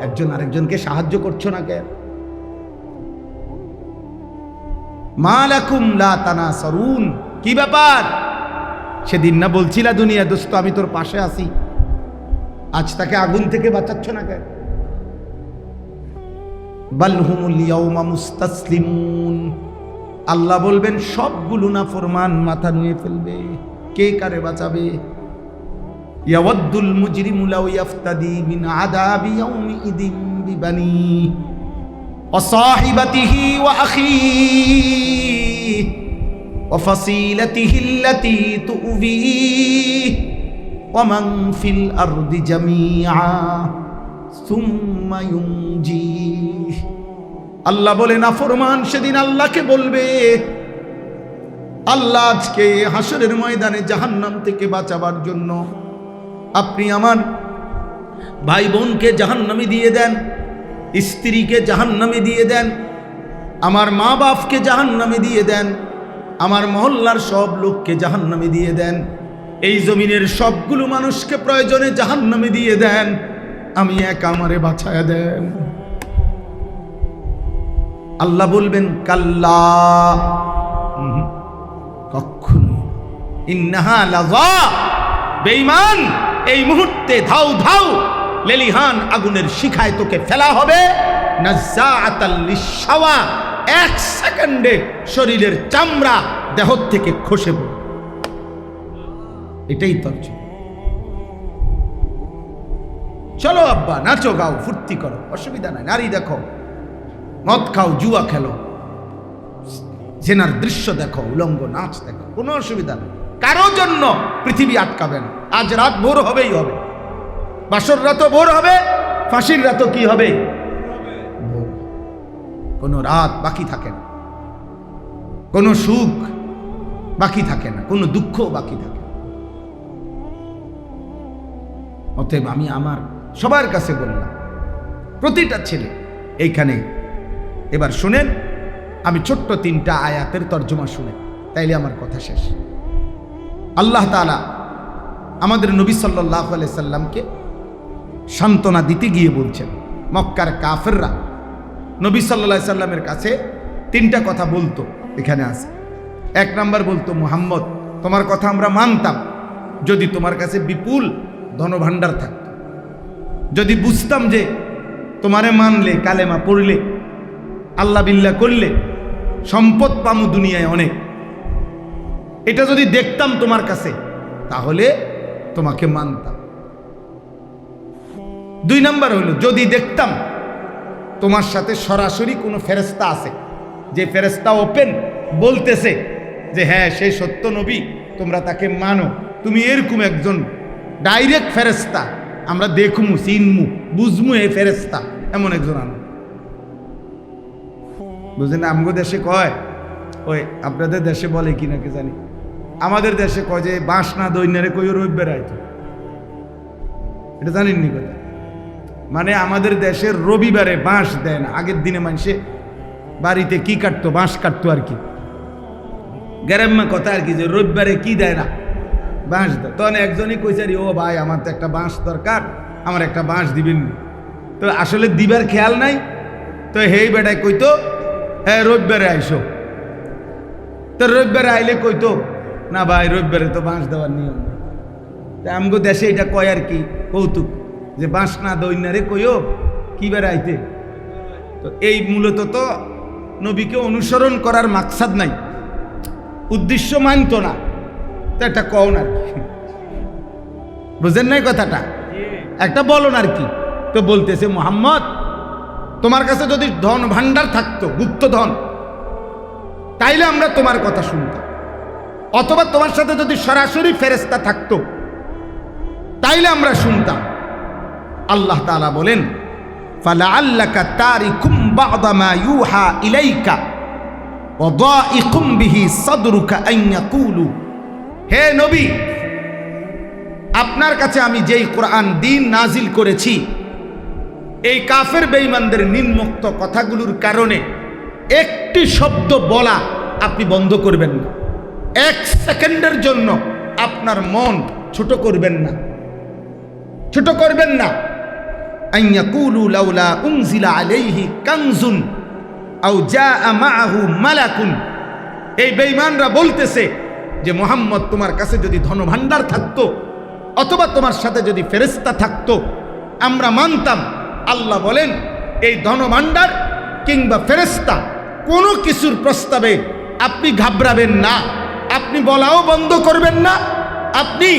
একজন আরেকজনকে সাহায্য করছো না কেন? মা লাকুম লা তানাসরুন, কি ব্যাপার? সেদিন না বলছিলা দুনিয়া দোস্ত আমি তোর পাশে আছি, আজ তাকে আগুন থেকে বাঁচাচ্ছ না কেন? বাল হুমুল ইয়াউমা মুস্তাসলিমুন, আল্লাহ বলবেন সবগুলো নাফরমান মাথা নুয়ে ফেলবে, কে কারে বাঁচাবে? ইয়াওয়াদ্দুল মুজরিমু লাউ ইয়াফতাদি মিন আযাবি ইয়াউমিইদিন বিবানি ওয়া সাহিবাতিহি ওয়া আখিহি ওয়া ফাসিলাতিহি আল্লাতী তুবি ওয়া মান ফিল আরদি জামিআ সুম্মা ইউনজি। আল্লাহ বলে নাফরমান সেদিন আল্লাহকে বলবে, আল্লাহ আজকে হাসরের ময়দানে জাহান্নাম থেকে বাঁচাবার জন্য আপনি আমার ভাই বোনকে জাহান্নামে দিয়ে দেন, স্ত্রীকে জাহান্নামে দিয়ে দেন, আমার মা বাপকে জাহান্নামে দিয়ে দেন, আমার মহল্লার সব লোককে জাহান্নামে দিয়ে দেন, এই জমিনের সবগুলো মানুষকে প্রয়োজনে জাহান্নামে দিয়ে দেন, আমি একা আমারে বাঁচায়া দেন। আল্লাহ বলবেন কাল্লা, কখনো, ইন্নাহা লাযা, বেঈমান এই মুহূর্তে ধাউ ধাউ লেলিহান আগুনের শিখায় তোকে ফেলা হবে, নাযাআতাল লিশাওয়া, এক সেকেন্ডে শরীরের চামড়া দেহ থেকে খসে পড়ে। এটাই তর্জমা। চলো আব্বা, নাচো গাও ফুর্তি করো, অসুবিধা নাই, নারী দেখো, মদ খাও, জুয়া খেলো, জেনার দৃশ্য দেখো, উলঙ্গ নাচ দেখো, কোনো অসুবিধা নেই। কারো জন্য পৃথিবী আটকাবে না। আজ রাত ভোর হবেই হবে, বাসর রাতও ভোর হবে, ফাঁসির রাতও কি হবে, ভোর। কোনো রাত বাকি থাকে না, কোনো সুখ বাকি থাকে না, কোনো দুঃখ বাকি থাকে না। অতএব আমি আমার সবার কাছে বললাম, প্রতিটা ছেলে এইখানে এবার শুনেন, আমি ছোট্ট 3টা আয়াতের তর্জমা শুনেন, তাইলে আমার কথা শেষ। আল্লাহ তাআলা আমাদের নবী সাল্লাল্লাহু আলাইহি সাল্লামকে সান্ত্বনা দিতে গিয়ে বলছেন, মক্কার কাফেররা নবী সাল্লাল্লাহু আলাইহি সাল্লামের কাছে 3টা কথা বলতো, এখানে আছে। 1 নাম্বার বলতো, মুহাম্মদ তোমার কথা আমরা মানতাম যদি তোমার কাছে বিপুল ধনভাণ্ডার থাকতো, যদি বুঝতাম যে তোমারে মানলে, কালেমা পড়লে, আল্লাহ বিল্লাহ করলে সম্পদ পামু দুনিয়ায় অনেক, এটা যদি দেখতাম তোমার কাছে তাহলে তোমাকে মানতাম। 2 নাম্বার হলো, যদি দেখতাম তোমার সাথে সরাসরি কোনো ফেরেশতা আছে, যে ফেরেশতা ওপেন বলতেছে যে হ্যাঁ সে সত্য নবী, তোমরা তাকে মানো, তুমি এরকম একজন ডাইরেক্ট ফেরেশতা, আমরা দেখমু, চিনমু, বুঝমু এ ফেরেশতা, এমন একজন আনো। বুঝলেন, আমগো দেশে কয়, ওই আপনাদের দেশে বলে কি নাকি জানি, আমাদের দেশে কয় যে বাঁশ না দৈন্যারে কই রবিবার আইতো, এটা জানেননি কথা? মানে আমাদের দেশের রবিবারে বাঁশ দেয় না। আগের দিনে মানুষে বাড়িতে কি কাটতো, বাঁশ কাটতো আর কি, গ্রাম্য কথা আর কি, যে রবিবারে কি দেয় না, বাঁশ দেয়। তখন একজনই কইসারি, ও ভাই আমার তো একটা বাঁশ দরকার, আমার একটা বাঁশ দিবেন। তো আসলে দিবার খেয়াল নাই, তো হেই বেটায় কইতো হ্যাঁ রবিবারে আইসো। তো রবিবারে আইলে কইতো না ভাই রবিবারে তো বাঁশ দেওয়ার নিয়ম নেই। তা আমগো দেশে এটা কয় আর কি, কৌতুক, যে বাঁশ না দৈন্যারে কইও কি বেড়ে আইতে। তো এই মূলত তো নবীকে অনুসরণ করার মাকসাদ নাই, উদ্দেশ্য মানত না, তো একটা কন আর কি, বুঝেন নাই কথাটা, একটা বলন আর কি। তো বলতেছে, মুহাম্মদ তোমার কাছে যদি ধন ভান্ডার থাকতো, গুপ্ত ধন, তাইলে আমরা তোমার কথা শুনতাম, অথবা তোমার সাথে যদি সরাসরি ফেরেশতা থাকতো তাইলে আমরা শুনতাম। আল্লাহ তাআলা বলেন, ফালাআল্লাকা তারিকুম বা'দা মা ইউহা ইলাইকা ওয়া দাইকুম বিহি সাদরুকা আন ইয়াকুলু, হে নবী আপনার কাছে আমি যেই কোরআন দিন নাজিল করেছি, এই কাফের বেঈমানদের নিম্নোক্ত কথাগুলোর কারণে একটি শব্দ বলা আপনি বন্ধ করবেন না, 1 সেকেন্ডের জন্য আপনার মন ছোট করবেন না, ছোট করবেন না। আন ইয়াকুলু লাউলা উনজিলা আলাইহি কানজুন আও জাআ মাআহু মালাকুন, এই বেঈমানরা বলতেছে যে মুহাম্মদ তোমার কাছে যদি ধনভাণ্ডার থাকতো, অথবা তোমার সাথে যদি ফেরেশতা থাকতো আমরা মানতাম। আল্লাহ বলেন, এই ধনভাণ্ডার কিংবা ফেরেশতা কোনো কিছুর প্রস্তাবে আপনি ঘাবড়াবেন না, আপনি বলাও বন্ধ করবেন না, আপনি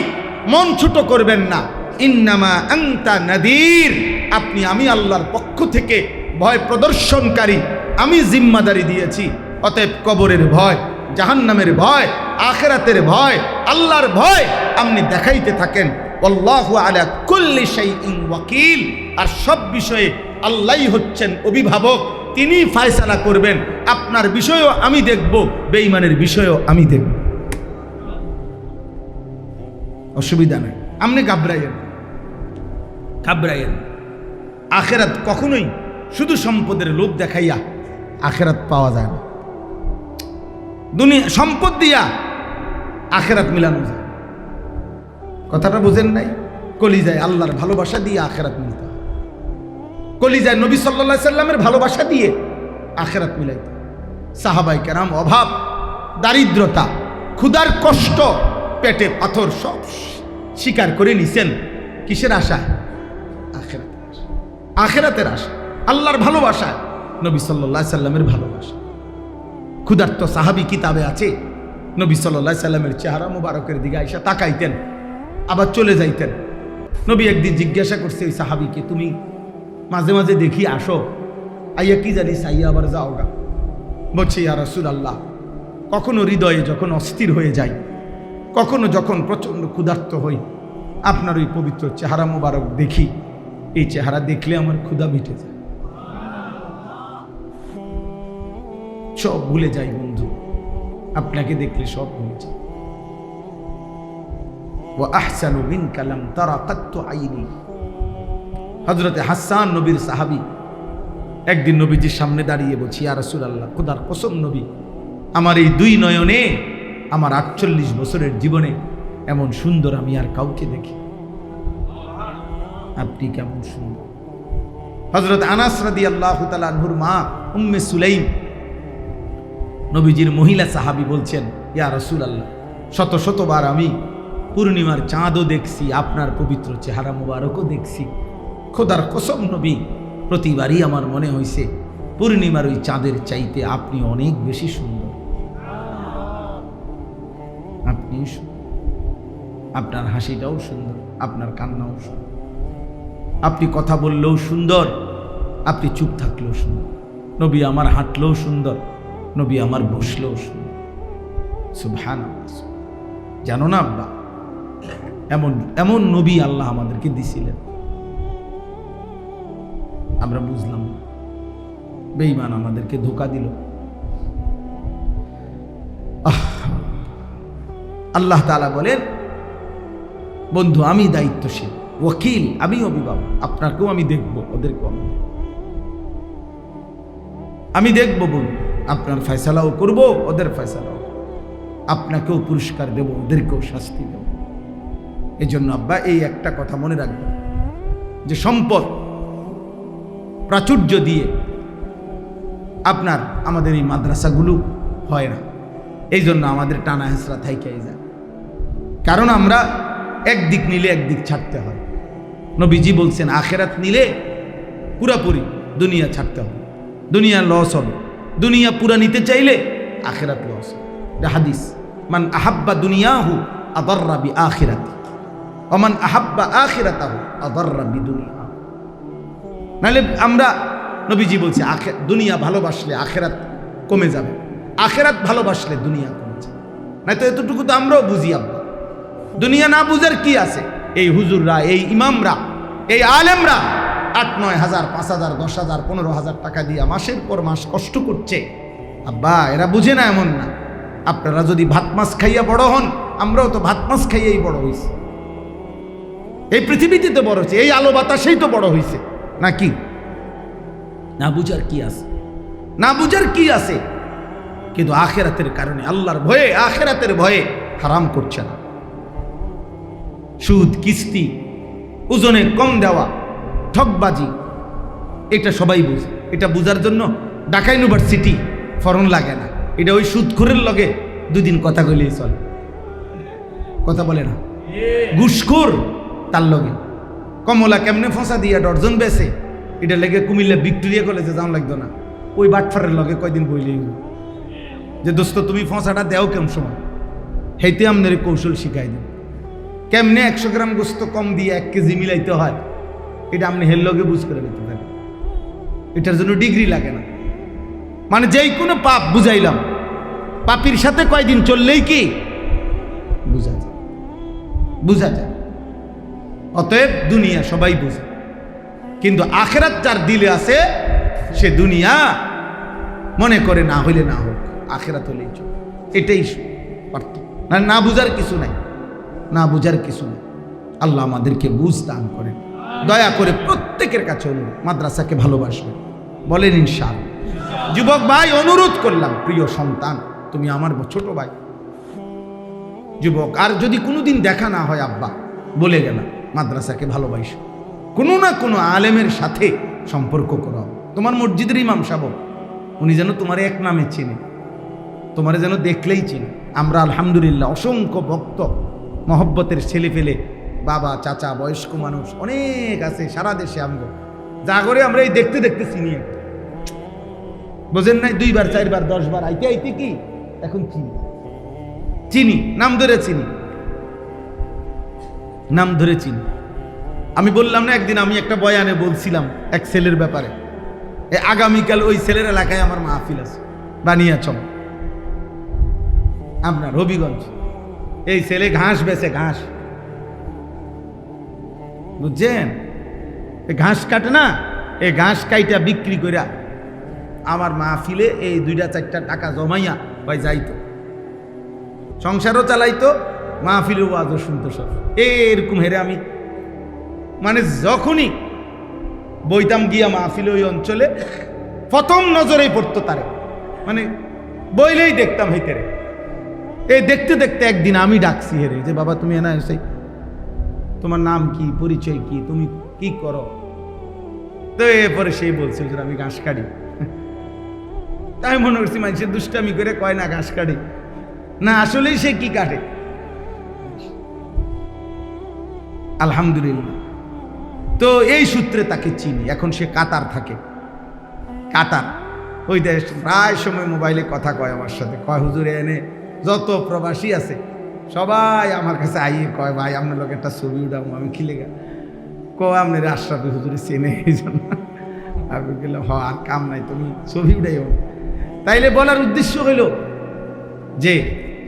মন ছোট করবেন না। ইন্নামা আনতা নাদির, আপনি আমি আল্লাহর পক্ষ থেকে ভয় প্রদর্শনকারী, আমি জিম্মাদারি দিয়েছি। অতএব কবরের ভয়, জাহান্নামের ভয়, আখিরাতের ভয়, আল্লাহর ভয় আপনি দেখাইতে থাকেন। আল্লাহু আলা কুল্লি শাইইন ওয়াকিল, আর সব বিষয়ে আল্লাহই হচ্ছেন অভিভাবক, তিনি ফয়সালা করবেন। আপনার বিষয়ও আমি দেখব, বেঈমানের বিষয়ও আমি দেখব, অসুবিধা নাই, আপনি ঘাবড়াইয়েন, ঘাবড়াইয়েন। আখিরাত কখনোই শুধু সম্পদের লোভ দেখাইয়া আখিরাত পাওয়া যায় না। দুনিয়া সম্পদ দিয়া আখিরাত মিলানো যায়, কথাটা বুঝেন নাই? কলিজায় আল্লাহর ভালোবাসা দিয়ে আখিরাত মিলতে হয়, কলিজায় নবী সাল্লাল্লাহু আলাইহি সাল্লামের ভালোবাসা দিয়ে আখেরাত মিলাইতে। সাহাবায়ে কেরাম অভাব, দারিদ্রতা, ক্ষুধার কষ্ট, পেটে পাথর সব স্বীকার করে নিছেন। কিসের আশায়? আখেরাতের আশা, আখেরাতের আশা, আল্লাহর ভালোবাসা, নবী সাল্লাল্লাহু আলাইহি সাল্লামের ভালোবাসা। ক্ষুধার্ত সাহাবী কিতাবে আছে, নবী সাল্লাল্লাহু আলাইহি সাল্লামের চেহারা মুবারকের দিকে আইসা তাকাইতেন, আবার চলে যাইতেন। নবী একদিন জিজ্ঞাসা করছে ওই সাহাবীকে, তুমি মাঝে মাঝে দেখি আসো, আইয়া কি জানিস আইয়া আবার যাও গা। বলছে, ইয়া রাসূলুল্লাহ, কখনো হৃদয়ে যখন অস্থির হয়ে যায়, কখনো যখন প্রচণ্ড ক্ষুধার্ত হই, আপনার ওই পবিত্র চেহারা মুবারক দেখি, এই চেহারা দেখলে আমার ক্ষুধা মিটে যায়, সব ভুলে যাই বন্ধু, আপনাকে দেখলে সব ভুলে যায়। ওয়া আহসানু মিনকা লাম তারা কাত্তু আইনি। হযরতে হাসান নবীর সাহাবী একদিন নবীজির সামনে দাঁড়িয়ে বলছি, ইয়া রাসূলুল্লাহ, খোদার কসম নবী, আমার এই দুই নয়নে আমার ৪৮ বছরের জীবনে এমন সুন্দর আমি আর কাউকে দেখি। আপনি কেমন সুন্দর। হযরত আনাস রাদিয়াল্লাহু তাআলা আনহুর মা উম্মে সুলাইম নবীজির মহিলা সাহাবী বলছেন, ইয়া রাসূলুল্লাহ, শত শতবার আমি পূর্ণিমার চাঁদও দেখছি, আপনার পবিত্র চেহারা মুবারকও দেখছি। খোদার কসম নবী, প্রতিবারই আমার মনে হয়েছে পূর্ণিমার ওই চাঁদের চাইতে আপনি অনেক বেশি সুন্দর। আপনি আপনার হাসিটাও সুন্দর, আপনার কান্নাও সুন্দর, আপনি কথা বললেও সুন্দর, আপনি চুপ থাকলেও সুন্দর। নবী আমার হাঁটলেও সুন্দর, নবী আমার বসলেও সুন্দর। সুবহানাল্লাহ। জানো না আব্বা, এমন এমন নবী আল্লাহ আমাদেরকে দিছিলেন, আমরা বুঝলাম না, বেঈমান আমাদেরকে ধোঁকা দিল। আল্লাহ তাআলা বলেন, বন্ধু আমি দায়িত্বশীল, ওয়াকিল, আমি অভিভাবক, আপনাকেও আমি দেখব, ওদেরকেও আমি দেখব বন্ধু, আপনার ফয়সালাও করব, ওদের ফয়সালাও, আপনাকেও পুরস্কার দেব, ওদেরকেও শাস্তি দেব। এই জন্য আব্বা এই একটা কথা মনে রাখবেন যে সম্পদ প্রাচুর্য দিয়ে আপনার আমাদের এই মাদ্রাসাগুলো হয় না। এই জন্য আমাদের টানা হেঁচড়া থাইকাই যায়, কারণ আমরা একদিক নিলে একদিক ছাড়তে হয়। নবীজি বলছেন, আখেরাত নিলে পুরাপুরি দুনিয়া ছাড়তে হবে, দুনিয়া লস হবে। দুনিয়া পুরা নিতে চাইলে আখেরাত লস হবে। এটা হাদিস, মান আহাব্বা দুনিয়াহু আদাররা বি আখিরাতি ওয়া মান আহাব্বা আখিরাতাহু আদাররা বি দুনিয়া। নাহলে আমরা, নবীজি বলছে, দুনিয়া ভালোবাসলে আখেরাত কমে যাবে, আখেরাত ভালোবাসলে দুনিয়া কমে যাবে। না তো এতটুকু তো আমরাও বুঝি আব্বা। দুনিয়া না বুঝার কি আছে? এই হুজুররা, এই ইমামরা, এই আলেমরা ৮-৯ হাজার, ৫,০০০, ১০,০০০, ১৫,০০০ টাকা দিয়ে মাসের পর মাস কষ্ট করছে আব্বা। এরা বুঝে না এমন না। আপনারা যদি ভাত মাছ খাইয়া বড় হন, আমরাও তো ভাত মাছ খাইয়াই বড় হয়েছি, এই পৃথিবীতে তো বড় হয়েছে, এই আলো বাতাসেই তো বড় হয়েছে নাকি? না বুঝার কি আছে? না বুঝার কি আছে? কিন্তু আখেরাতের কারণে, আল্লাহর ভয়ে, আখেরাতের ভয়ে হারাম করছে না। সুদ, কিস্তি, ওজনে কম দেওয়া, ঠকবাজি, এটা সবাই বুঝে। এটা বুঝার জন্য ঢাকা ইউনিভার্সিটি ফরন লাগে না। এটা ওই সুদখোরের লগে 2 দিন কথা কইলেই চলে, কথা বলে না। ঘুষখোর, তার লগে কমলা কেমনে ফসা দিয়া ডর্জন বেছে, এটা লেগে কুমিল্লা ভিক্টোরিয়া কলেজে যাওয়া লাগতো না। ওই বাটফারের লগে কয়দিন বইলেই যে দোস্ত তুমি ফসাটা দেও কেমন সময়, হেইতে আপনার কৌশল শিখাই দেন কেমনে 100 গ্রাম গোস্ত কম দিয়ে 1 কেজি মিলাইতে হয়। এটা আপনি হের লগে বুঝ করে নিতে পারেন, এটার জন্য ডিগ্রি লাগে না। মানে যেই কোনো পাপ বুঝাইলাম, পাপির সাথে কয়দিন চললেই কি বুঝা যায়, বুঝা যায়। অতএব দুনিয়া সবাই বুঝে, কিন্তু আখেরাত যার দিলে আছে সে দুনিয়া মনে করে না হইলে না হোক, আখেরাত হলেই চল। এটাই পার্থক্য। না বুঝার কিছু নাই, না বুঝার কিছু নেই। আল্লাহ আমাদেরকে বুঝ দান করেন। দয়া করে প্রত্যেকের কাছে অনুরোধ, মাদ্রাসাকে ভালোবাসবেন, বলেন ইনশাআল্লাহ। যুবক ভাই, অনুরোধ করলাম, প্রিয় সন্তান, তুমি আমার ছোট ভাই যুবক, আর যদি কোনোদিন দেখা না হয় আব্বা, বলে গেলাম, মাদ্রাসাকে ভালোবাসো, কোনো না কোনো আলেমের সাথে সম্পর্ক করো। তোমার মসজিদের ইমাম সাহেব উনি যেন তোমার এক নামে চেনে, তোমার যেন দেখলেই চেনে। আমরা আলহামদুলিল্লাহ অসংখ্য ভক্ত মহব্বতের ছেলে ফেলে, বাবা চাচা বয়স্ক মানুষ অনেক আছে সারা দেশে। আমরা যা করে আমরা এই দেখতে দেখতে চিনি, বোঝেন নাই? 2 বার 4 বার 10 বার আইতে আইতে কি এখন চিনি, নাম ধরে চিনি, নাম ধরে চিনি। আমি বললাম না একদিন, আমি একটা বয়ানে বলছিলাম এক ছেলের ব্যাপারে, আগামীকাল ওই ছেলের এলাকায় আমার মাহফিল আছে বানিয়াচং, আপনার হবিগঞ্জ। এই ছেলে ঘাস বেচে, ঘাস, বুঝছেন? ঘাস কাটে না, এই ঘাস কাইটা বিক্রি করে আমার মাহফিলে এই 2-4 টাকা জমাইয়া ভাই যাইতো, সংসারও চালাইতো, মাহফিলের ওয়াজও শুনতো সব। এরকম হেরে আমি মানে যখনই বইতাম গিয়া মাহফিলে ওই অঞ্চলে, প্রথম নজরেই পড়তো তারে, মানে বইলেই দেখতাম হেতেরে। এই দেখতে দেখতে একদিন আমি ডাকছি হেরে, যে বাবা তুমি এনা এসে, তোমার নাম কি, পরিচয় কি, তুমি কি করো? তো এরপরে সেই বলছিল যে আমি ঘাস কাটি। তাই মনে করছি মানুষের দুষ্টামি করে কয় না ঘাস কাটি, না আসলেই সে কি কাটে। আলহামদুলিল্লাহ। তো এই সূত্রে তাকে চিনি। এখন সে কাতার থাকে, কাতার ওই দেশ। প্রায় সময় মোবাইলে কথা কয় আমার সাথে, কয় হুজুরে এনে যত প্রবাসী আছে সবাই আমার কাছে আইয়ে কয় ভাই আপনার লোক একটা ছবি উঠাবো। আমি খিলে গা আপনার আশরাফি হুজুরে চেনে, এই জন্য আমি গেলাম হ আর কাম নাই, তুমি ছবি উঠাইও। তাইলে বলার উদ্দেশ্য হইল যে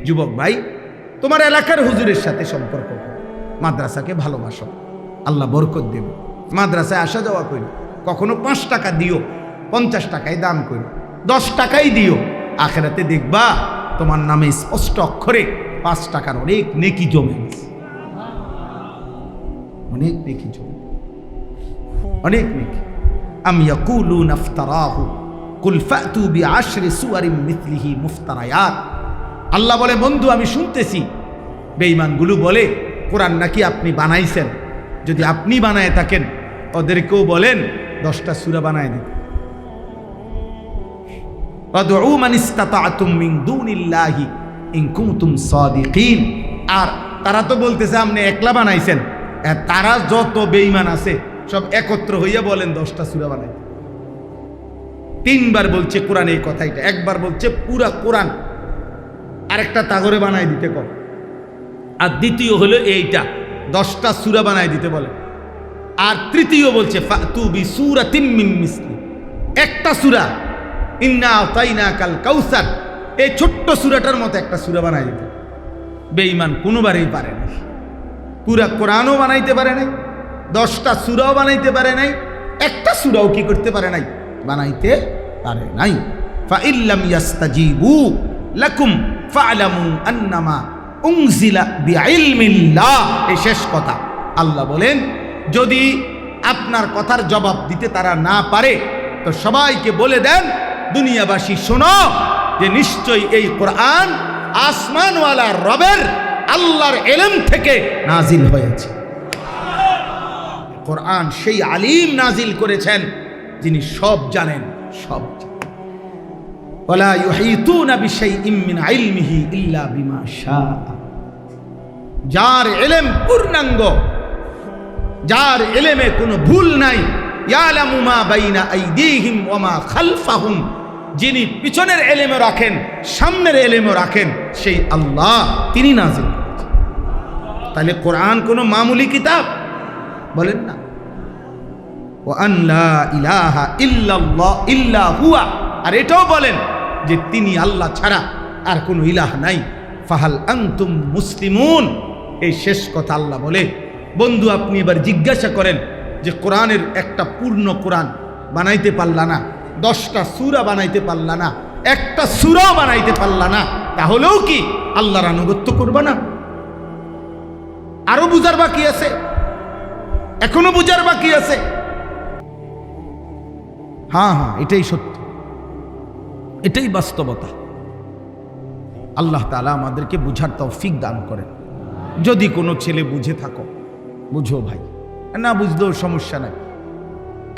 যুবক ভাই, তোমার এলাকার হুজুরের সাথে সম্পর্ক, মাদ্রাসাকে ভালোবাসো, আল্লাহ বরকত দেবে। মাদ্রাসায় আসা যাওয়া করি, কখনো 5 টাকা দিও, 50 টাকায় দান করি, 10 টাকাই দিও, আখেরাতে দেখবা তোমার নামে স্পষ্ট অক্ষরে 5 টাকার অনেক নেকি জমে গেছে, অনেক নেকি জমে, অনেক নেকি। আম ইয়াকুলুনা ইফতারাহু কুল ফাতু বিআশরি সুওয়ারিন মিথলিহি মুফতারায়াত। আল্লাহ বলে, বন্ধু আমি শুনতেছি বেঈমানগুলো বলে কোরআন নাকি আপনি বানাইছেন। যদি আপনি বানায় থাকেন, ওদেরকেও বলেন 10টা সূরা বানায় দিতে। ওয়াদউ মান ইসতাতা'তুম মিন দুনিল্লাহি ইন কুনতুম সাদিকিন। আর তারা তো বলতেছে আপনি একলা বানাইছেন, তারা যত বেঈমান আছে সব একত্র হইয়া বলেন 10টা সূরা বানাই। 3 বার বলছে কোরআন এই কথাইটা, একবার বলছে পুরা কোরআন আরেকটা তাগরে বানাই দিতে কর, আর দ্বিতীয় হলো এইটা 10টা সূরা বানাই দিতে বলে, আর তৃতীয় বলছে ফাতু বিসূরাতিন মিন মিসলি, একটা সূরা ইন্না আতাইনাকাল কাউসার, এই ছোট্ট সূরাটার মতো একটা সূরা বানাই দিতে। বেঈমান কোনোবারই পারে না, পুরা কোরআনও বানাইতে পারে নাই, 10টা সূরাও বানাইতে পারে নাই, একটা সূরাও কি করতে পারে নাই, বানাইতে পারে নাই। ফা ইল্লাম ইয়াস্তাজিবু লাকুম ফা'লামু আন্নামা উনজিলা বিইলমিল্লাহ। এই শেষ কথা। আল্লাহ বলেন, যদি আপনার কথার জবাব দিতে তারা না পারে তো সবাইকে বলে দেন, দুনিয়াবাসী শোনো যে নিশ্চয়ই এই কোরআন আসমানওয়ালা রবের আল্লাহর ইলম থেকে নাজিল হয়েছে। কোরআন সেই আলিম নাজিল করেছেন যিনি সব জানেন, সব জানেন। ওয়ালা ইউহিতুনা বিশাইইম মিন ইলমিহি ইল্লা বিমা শাআ। যার ইলম পূর্ণাঙ্গ, যার ইলমে কোনো ভুল নাই, ইয়ালামু মা বাইনা আইদিহিম ওয়া মা খালফাহুম, যিনি পিছনের ইলমও রাখেন সামনের ইলমও রাখেন, সেই আল্লাহ তিনি নাজিল করেছেন। তাহলে কোরআন কোনো মামুলি কিতাব বলেন না। ওয়া আন লা ইলাহা ইল্লাল্লাহ ইল্লা হুয়া, আর এটাও বলেন যে তিনি আল্লাহ ছাড়া আর কোনো ইলাহ নাই। ফাহাল আনতুম মুসলিমুন। এই শেষ কথা আল্লাহ বলে, বন্ধু আপনি এবার জিজ্ঞাসা করেন যে কোরআনের একটা পূর্ণ কোরআন বানাইতে পারলা না, 10টা সূরা বানাইতে পারলা না, একটা সূরাও বানাইতে পারলা না, তাহলেও কি আল্লাহর আনুগত্য করবা না? আরো বুঝার বাকি আছে, এখনো বুঝার বাকি আছে। হ্যাঁ হ্যাঁ, এটাই সত্য, এটাই বাস্তবতা। আল্লাহ তাআলা আমাদেরকে বুঝার তৌফিক দান করেন। যদি কোনো ছেলে বুঝে থাকো, বুঝো ভাই, না বুঝলেও সমস্যা নাই,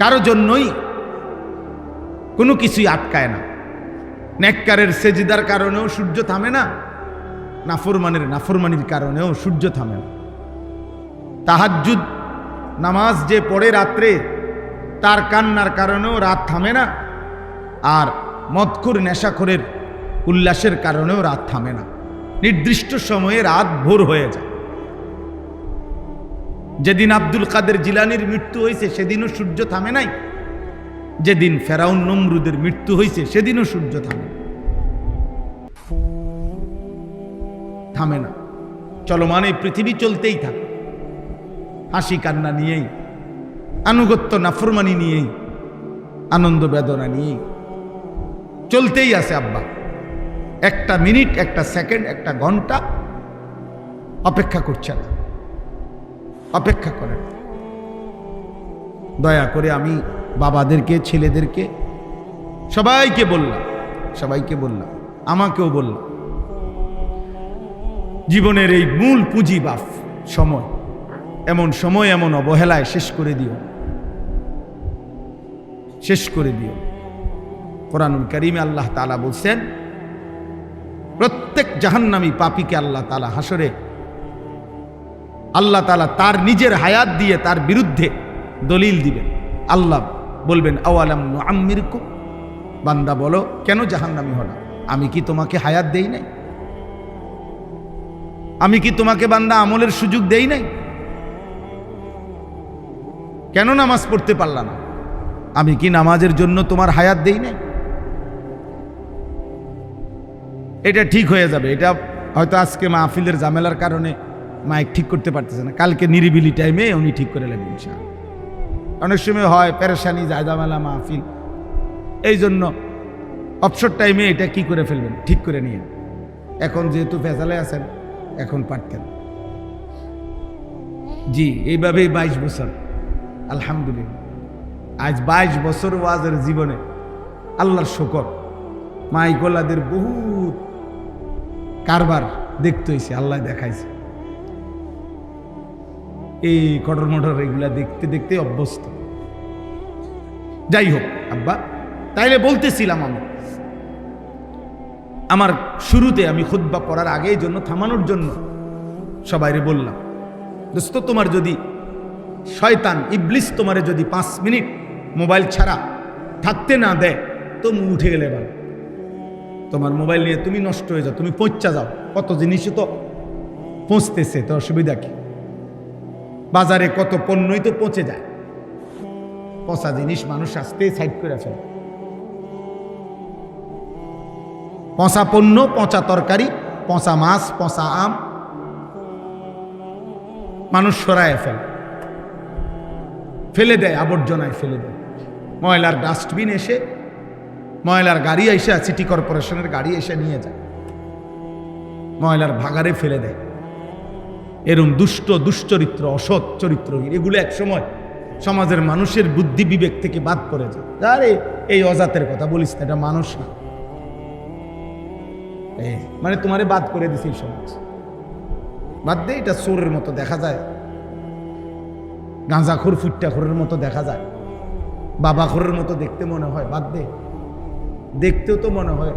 কারো জন্যই কোনো কিছুই আটকায় না। নেককারের সেজদার কারণেও সূর্য থামে না, নাফরমানির কারণেও সূর্য থামে না। তাহাজ্জুদ নামাজ যে পড়ে রাত্রে, তার কান্নার কারণেও রাত থামে না, আর মদখোর নেশাখোরের উল্লাসের কারণেও রাত থামে না। নির্দিষ্ট সময়ে রাত ভোর হয়ে যায়। যেদিন আব্দুল কাদের জিলানির মৃত্যু হয়েছে সেদিনও সূর্য থামে নাই, যেদিন ফেরাউন নমরুদের মৃত্যু হয়েছে সেদিনও সূর্য থামে না। চলমান এই পৃথিবী চলতেই থাকে, হাসি কান্না নিয়েই, আনুগত্য নাফরমানি নিয়েই, আনন্দ বেদনা নিয়েই চলতেই আছে আব্বা। একটা মিনিট, একটা সেকেন্ড, একটা ঘন্টা অপেক্ষা করছে না, অপেক্ষা করেন। দয়া করে আমি বাবাদেরকে, ছেলেদেরকে, সবাইকে বললাম, আমাকেও বললাম, জীবনের এই মূল পুঁজি বাপ সময়, এমন সময় এমন অবহেলায় শেষ করে দিও। কোরআনুল কারীমে আল্লাহ তাআলা বলছেন, প্রত্যেক জাহান্নামী পাপীকে আল্লাহ তাআলা হাসরে আল্লাহ তাআলা তার নিজের হায়াত দিয়ে তার বিরুদ্ধে দলিল দিবেন। আল্লাহ বলবেন, আওয়ালাম নুআম্মিরকুম, বান্দা বলো কেন জাহান্নামী হলো? আমি কি তোমাকে হায়াত দেই নাই? আমি কি তোমাকে বান্দা আমলের সুযোগ দেই নাই? কেন নামাজ পড়তে পারলা না? আমি কি নামাজের জন্য তোমার হায়াত দেই নাই? এটা ঠিক হয়ে যাবে। এটা হয়তো আজকে মাহফিলের ঝামেলার কারণে মাইক ঠিক করতে পারতেছে না, কালকে নিরিবিলি টাইমে উনি ঠিক করে নেবেন ইনশাআল্লাহ। অনেক সময় হয় পেরেশানি, ঝামেলা মাহফিল, এই জন্য অবসর টাইমে এটা কি করে ফেলবেন, ঠিক করে নিয়ে। এখন যেহেতু ফেসালে আছেন, এখন পারতেন। জি, এইভাবেই 22 বছর, আলহামদুলিল্লাহ। আজ 22 বছর ওয়াজের জীবনে আল্লাহর শুকর, মাইকোলাদের বহুত কারবার দেখতে হয়েছে, আল্লাহ দেখাইছে। এই কটর মটর এগুলা দেখতে দেখতে অভ্যস্ত। যাই হোক আব্বা, তাইলে বলতেছিলাম, আমার শুরুতে আমি খুতবা পড়ার আগে এই জন্য থামানোর জন্য সবাইরে বললাম, দোস্ত, তোমার যদি শয়তান ইবলিস তোমারে যদি 5 মিনিট মোবাইল ছাড়া থাকতে না দেয়, তুমি উঠে গেলে ভালো। তোমার মোবাইল নিয়ে তুমি নষ্ট হয়ে যাও, তুমি পৌঁছা যাও। কত জিনিসই তো পৌঁছতেছে, তো অসুবিধা কি? বাজারে কত পণ্যই তো পৌঁছে যায়। পচা জিনিস মানুষ আসতে সাইড করে ফেলে। পচা পণ্য, পচা তরকারি, পচা মাছ, পচা আম মানুষ সরায় ফেলে দেয়, আবর্জনায় ফেলে দেয়। ময়লার ডাস্টবিন এসে, ময়লার গাড়ি এসে, সিটি কর্পোরেশনের গাড়ি এসে নিয়ে যায়, ময়লার ভাগারে ফেলে দেয়। এরম দুশ্চরিত্র, অসৎ চরিত্রহীন, এগুলো এক সময় সমাজের মানুষের বুদ্ধি বিবেক থেকে বাদ পড়ে যায়। আরে এই অজাতের কথা বলিস না, এটা মানুষ না, মানে তোমারে বাদ করে দিছে সমাজ। বাদ দে, এটা চোরের মতো দেখা যায়, গাঁজাখোর ফুট্টাখোরের মতো দেখা যায়, বাবাখোরের মতো দেখতে মনে হয়। বাদ দে, দেখতেও তো মনে হয়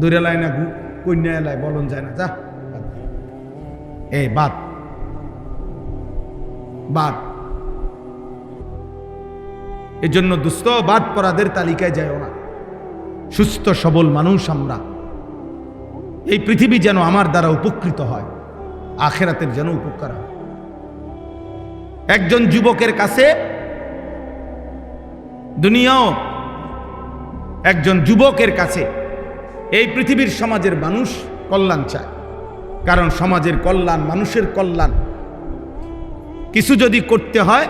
দূরে লাই না কন্যা এলায় বলন যায় না। যা বাদ। এই জন্য দুস্থ বাদ পরাদের তালিকায় যায়ও না। সুস্থ সবল মানুষ আমরা, এই পৃথিবী যেন আমার দ্বারা উপকৃত হয়, আখেরাতের যেন উপকার হয়। একজন যুবকের কাছে দুনিয়াও, একজন যুবকের কাছে এই পৃথিবীর সমাজের মানুষ কল্যাণ চায়। কারণ সমাজের কল্যাণ, মানুষের কল্যাণ কিছু যদি করতে হয়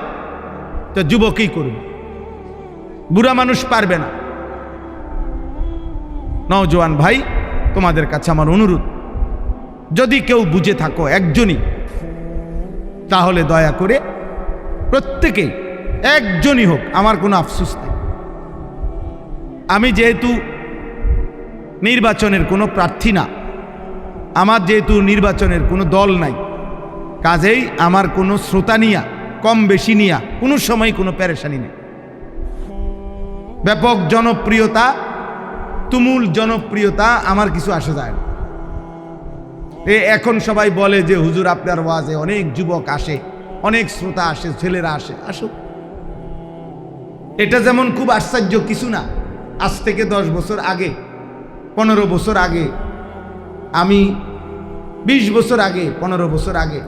তো যুবকই করবে, বুড়া মানুষ পারবে না। নওজোয়ান ভাই, তোমাদের কাছে আমার অনুরোধ, যদি কেউ বুঝে থাকো একজনই, তাহলে দয়া করে প্রত্যেকেই একজনই হোক, আমার কোনো আফসোস নেই। আমি যেহেতু নির্বাচনের কোনো প্রার্থী না, আমার যেহেতু নির্বাচনের কোনো দল নাই, কাজেই আমার কোনো শ্রোতা নিয়া, কম বেশি নিয়া কোনো সময় কোনো পেরেশানি নেই। ব্যাপক জনপ্রিয়তা তুমুল জনপ্রিয়তা আমার কিছু আসে যায় না। এখন সবাই বলে যে হুজুর আপনার ওয়াজে অনেক যুবক আসে, অনেক শ্রোতা আসে, ছেলেরা আসে, আসুক। এটা যেমন খুব আশ্চর্য কিছু না। আজ থেকে 10 বছর আগে, 15 বছর আগে, আমি 20 বছর আগে, 15 বছর আগে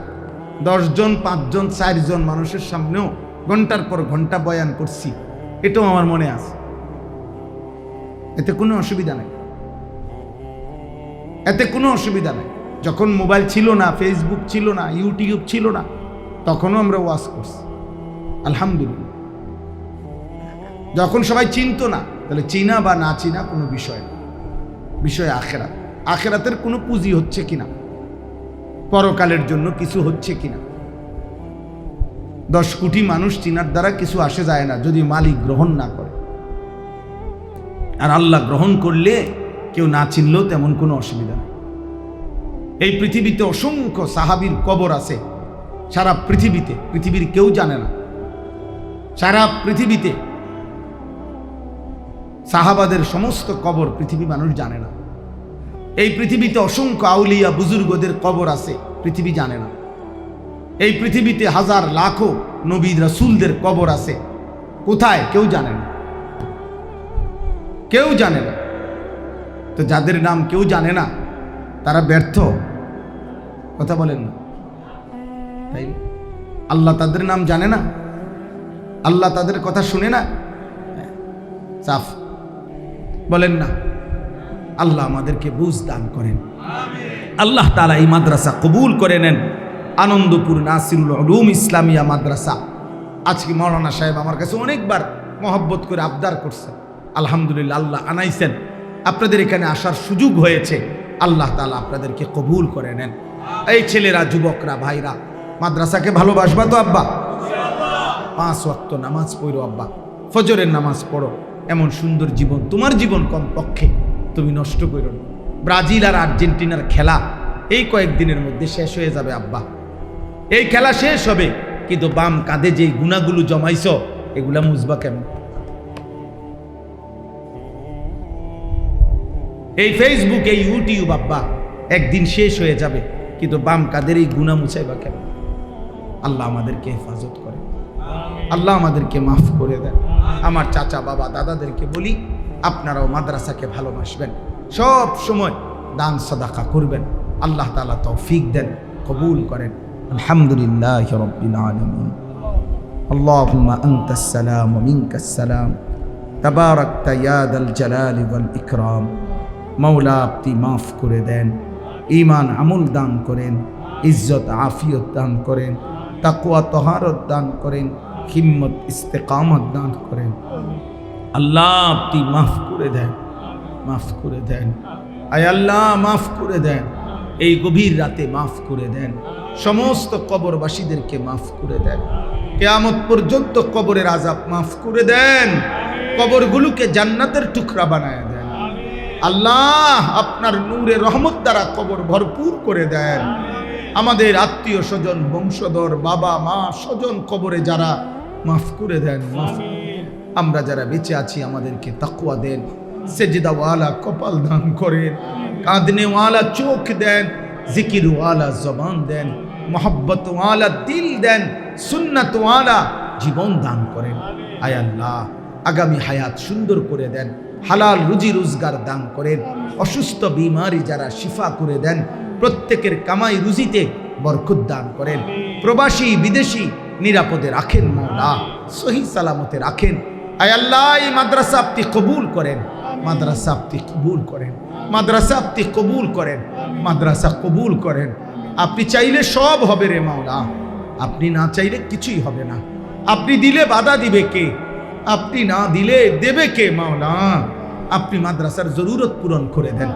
10 জন, 5 জন, 4 জন মানুষের সামনেও ঘন্টার পর ঘন্টা বয়ান করছি, এটাও আমার মনে আছে। এতে কোনো অসুবিধা নাই, এতে কোনো অসুবিধা নাই। যখন মোবাইল ছিল না, ফেসবুক ছিল না, ইউটিউব ছিল না, তখনও আমরা ওয়াজ করছি, আলহামদুলিল্লাহ। যখন সবাই চিনতো না, তাহলে চিনা বা না চিনা কোনো বিষয় না, বিষয় আখেরাত। আখেরাতের কোনো পুঁজি হচ্ছে কিনা, পরকালের জন্য কিছু হচ্ছে কিনা। 10 কোটি মানুষ চিনার দ্বারা কিছু আসে যায় না, যদি মালিক গ্রহণ না করে। আর আল্লাহ গ্রহণ করলে কেউ না চিনলেও তেমন কোনো অসুবিধা নেই। এই পৃথিবীতে অসংখ্য সাহাবীর কবর আছে, সারা পৃথিবীতে, পৃথিবীর কেউ জানে না। সারা পৃথিবীতে সাহাবাদের সমস্ত কবর পৃথিবী মানুষ জানে না। এই পৃথিবীতে অসংখ্য আউলিয়া বুজুর্গদের কবর আছে, পৃথিবী জানে না। এই পৃথিবীতে হাজার লাখো নবী রাসূলদের কবর আছে, কোথায় কেউ জানে না, কেউ জানে না। তো যাদের নাম কেউ জানে না তারা ব্যর্থ, কথা বলেন না তাই? আল্লাহ তাদের নাম জানে না, আল্লাহ তাদের কথা শুনে না, সাফ বলেন না। আল্লাহ আমাদেরকে বুঝ দান করেন, আল্লাহ তাআলা এই মাদ্রাসা কবুল করে নেন। আনন্দপুর নাসিরুল উলুম ইসলামিয়া মাদ্রাসা, আজকে মাওলানা সাহেব আমার কাছে অনেকবার মহব্বত করে আবদার করছে, আলহামদুলিল্লাহ আল্লাহ আনাইছেন, আপনাদের এখানে আসার সুযোগ হয়েছে, আল্লাহ তাআলা আপনাদেরকে কবুল করে নেন। এই ছেলেরা, যুবকরা, ভাইরা, মাদ্রাসাকে ভালোবাসবা তো আব্বা? 5 ওয়াক্ত নামাজ পড়ো আব্বা, ফজরের নামাজ পড়ো। এমন সুন্দর জীবন, তোমার জীবন কমপক্ষে তুমি নষ্ট করো না। ব্রাজিল আর আর্জেন্টিনার খেলা এই কয়েকদিনের মধ্যে শেষ হয়ে যাবে আব্বা, এই খেলা শেষ হবে, কিন্তু বাম কাঁধে যে গুণাগুলো জমাইছ এগুলা মুছবা কেমন? এই ফেসবুক, এই ইউটিউব আব্বা একদিন শেষ হয়ে যাবে, কিন্তু বাম কাঁধের এই গুণা মুছাইবা কেমন? আল্লাহ আমাদেরকে হেফাজত করে, আল্লাহ আমাদেরকে মাফ করে দেন। আমার চাচা, বাবা, দাদাদেরকে বলি, আপনারাও মাদ্রাসাকে ভালোবাসবেন, সব সময় দান সাদাকা করবেন। আল্লাহ তাআলা তৌফিক দেন, কবুল করেন। আলহামদুলিল্লাহি রাব্বিল আলামিন। আল্লাহুম্মা আনতাস সালাম ওয়া মিনকাস সালাম, তাবারাকতা ইয়া দাল জালালি ওয়াল ইকরাম। মাওলা আপনি মাফ করে দেন, ঈমান আমল দান করেন, ইজ্জত আফিয়ত দান করেন, তাকওয়া তহারত দান করেন, হিম্মত ইস্তেকামত দান করেন। আল্লাহ আপনি মাফ করে দেন, মাফ করে দেন। আয় আল্লাহ মাফ করে দেন, এই গভীর রাতে মাফ করে দেন। সমস্ত কবরবাসীদেরকে মাফ করে দেন, কিয়ামত পর্যন্ত কবরের আযাব মাফ করে দেন, কবরগুলোকে জান্নাতের টুকরা বানায় দেন। আল্লাহ আপনার নূরে রহমত দ্বারা কবর ভরপুর করে দেন। আমাদের আত্মীয় স্বজন, বংশধর, বাবা মা, স্বজন কবরে যারা, মাফ করে দেন, মাফ। আমরা যারা বেঁচে আছি আমাদেরকে তাকওয়া দেন, সেজদাওয়ালা কপাল দান করেন, কাঁদনেওয়ালা চোখ দেন, জিকিরওয়ালা জবান দেন, মোহাব্বতওয়ালা দিল দেন, সুন্নাতওয়ালা জীবন দান করেন। আয় আল্লাহ আগামী হায়াত সুন্দর করে দেন, হালাল রুজি রোজগার দান করেন, অসুস্থ বিমারি যারা শিফা করে দেন, প্রত্যেকের কামাই রুজিতে বরকত দান করেন, প্রবাসী বিদেশি নিরাপদে রাখেন মাওলা, সহি সালামতে রাখেন। আয় আল্লাহ এই মাদ্রাসা আপনি কবুল করেন, মাদ্রাসা আপনি কবুল করেন, মাদ্রাসা আপনি কবুল করেন, মাদ্রাসা কবুল করেন। আপনি চাইলে সব হবে রে মাওলা, আপনি না চাইলে কিছুই হবে না। আপনি দিলে বাধা দিবে কে? আপনি না দিলে দেবে কে মাওলা? আপনি মাদ্রাসার জরুরত পূরণ করে দেন,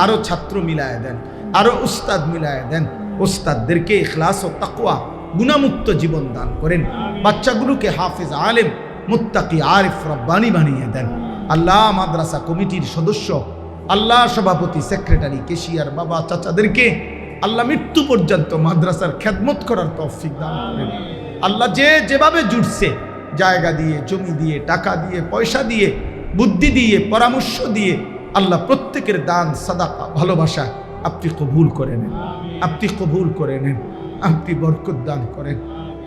আরো ছাত্র মিলায় দেন, আরো উস্তাদ মিলায় দেন, উস্তাদদেরকে ইখলাস ও তাকওয়া গুনাহমুক্ত জীবন দান করেন, বাচ্চাগুলোকে হাফেজ আলেম মুত্তাকি আরিফ রব্বানি বানিয়ে দেন। আল্লাহ মাদ্রাসা কমিটির সদস্য, আল্লাহ সভাপতি, সেক্রেটারি, কেশিয়ার, বাবা, চাচাদেরকে আল্লাহ মৃত্যু পর্যন্ত মাদ্রাসার খেদমত করার তৌফিক দান করেন। আল্লাহ যে যেভাবে জুটছে, জায়গা দিয়ে, জমি দিয়ে, টাকা দিয়ে, পয়সা দিয়ে, বুদ্ধি দিয়ে, পরামর্শ দিয়ে, আল্লাহ প্রত্যেকের দান সাদাকা ভালোবাসা আপনি কবুল করে নেন, আপনি কবুল করে নেন, আপনি বরকত দান করেন।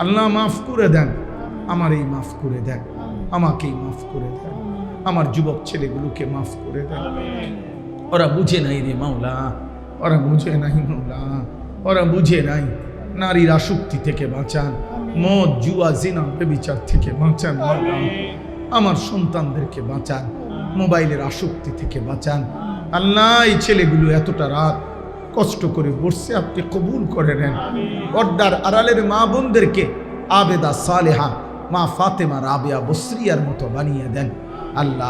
আল্লাহ মাফ করে দেন, আমার এই মাফ করে দেন, আমাকেই মাফ করে দেন, আমার যুবক ছেলেগুলোকে মাফ করে দেন। ওরা বুঝে নাই রে মাওলা, ওরা বুঝে নাই মাওলা, ওরা বুঝে নাই। নারীর আসক্তি থেকে বাঁচান, মদ জুয়া জিনা বেবিচার থেকে বাঁচান মাওলা। আমার সন্তানদেরকে বাঁচান, মোবাইলের আসক্তি থেকে বাঁচান। আল্লাহ এই ছেলেগুলো এতটা রাত কষ্ট করে বসছে, আপনি কবুল করে নেন। পর্দার আড়ালের মা বোনদেরকে আবেদা সালেহা মা ফাতেমা রাবেয়া বসরিয়ার মতো বানিয়ে দেন আল্লাহ।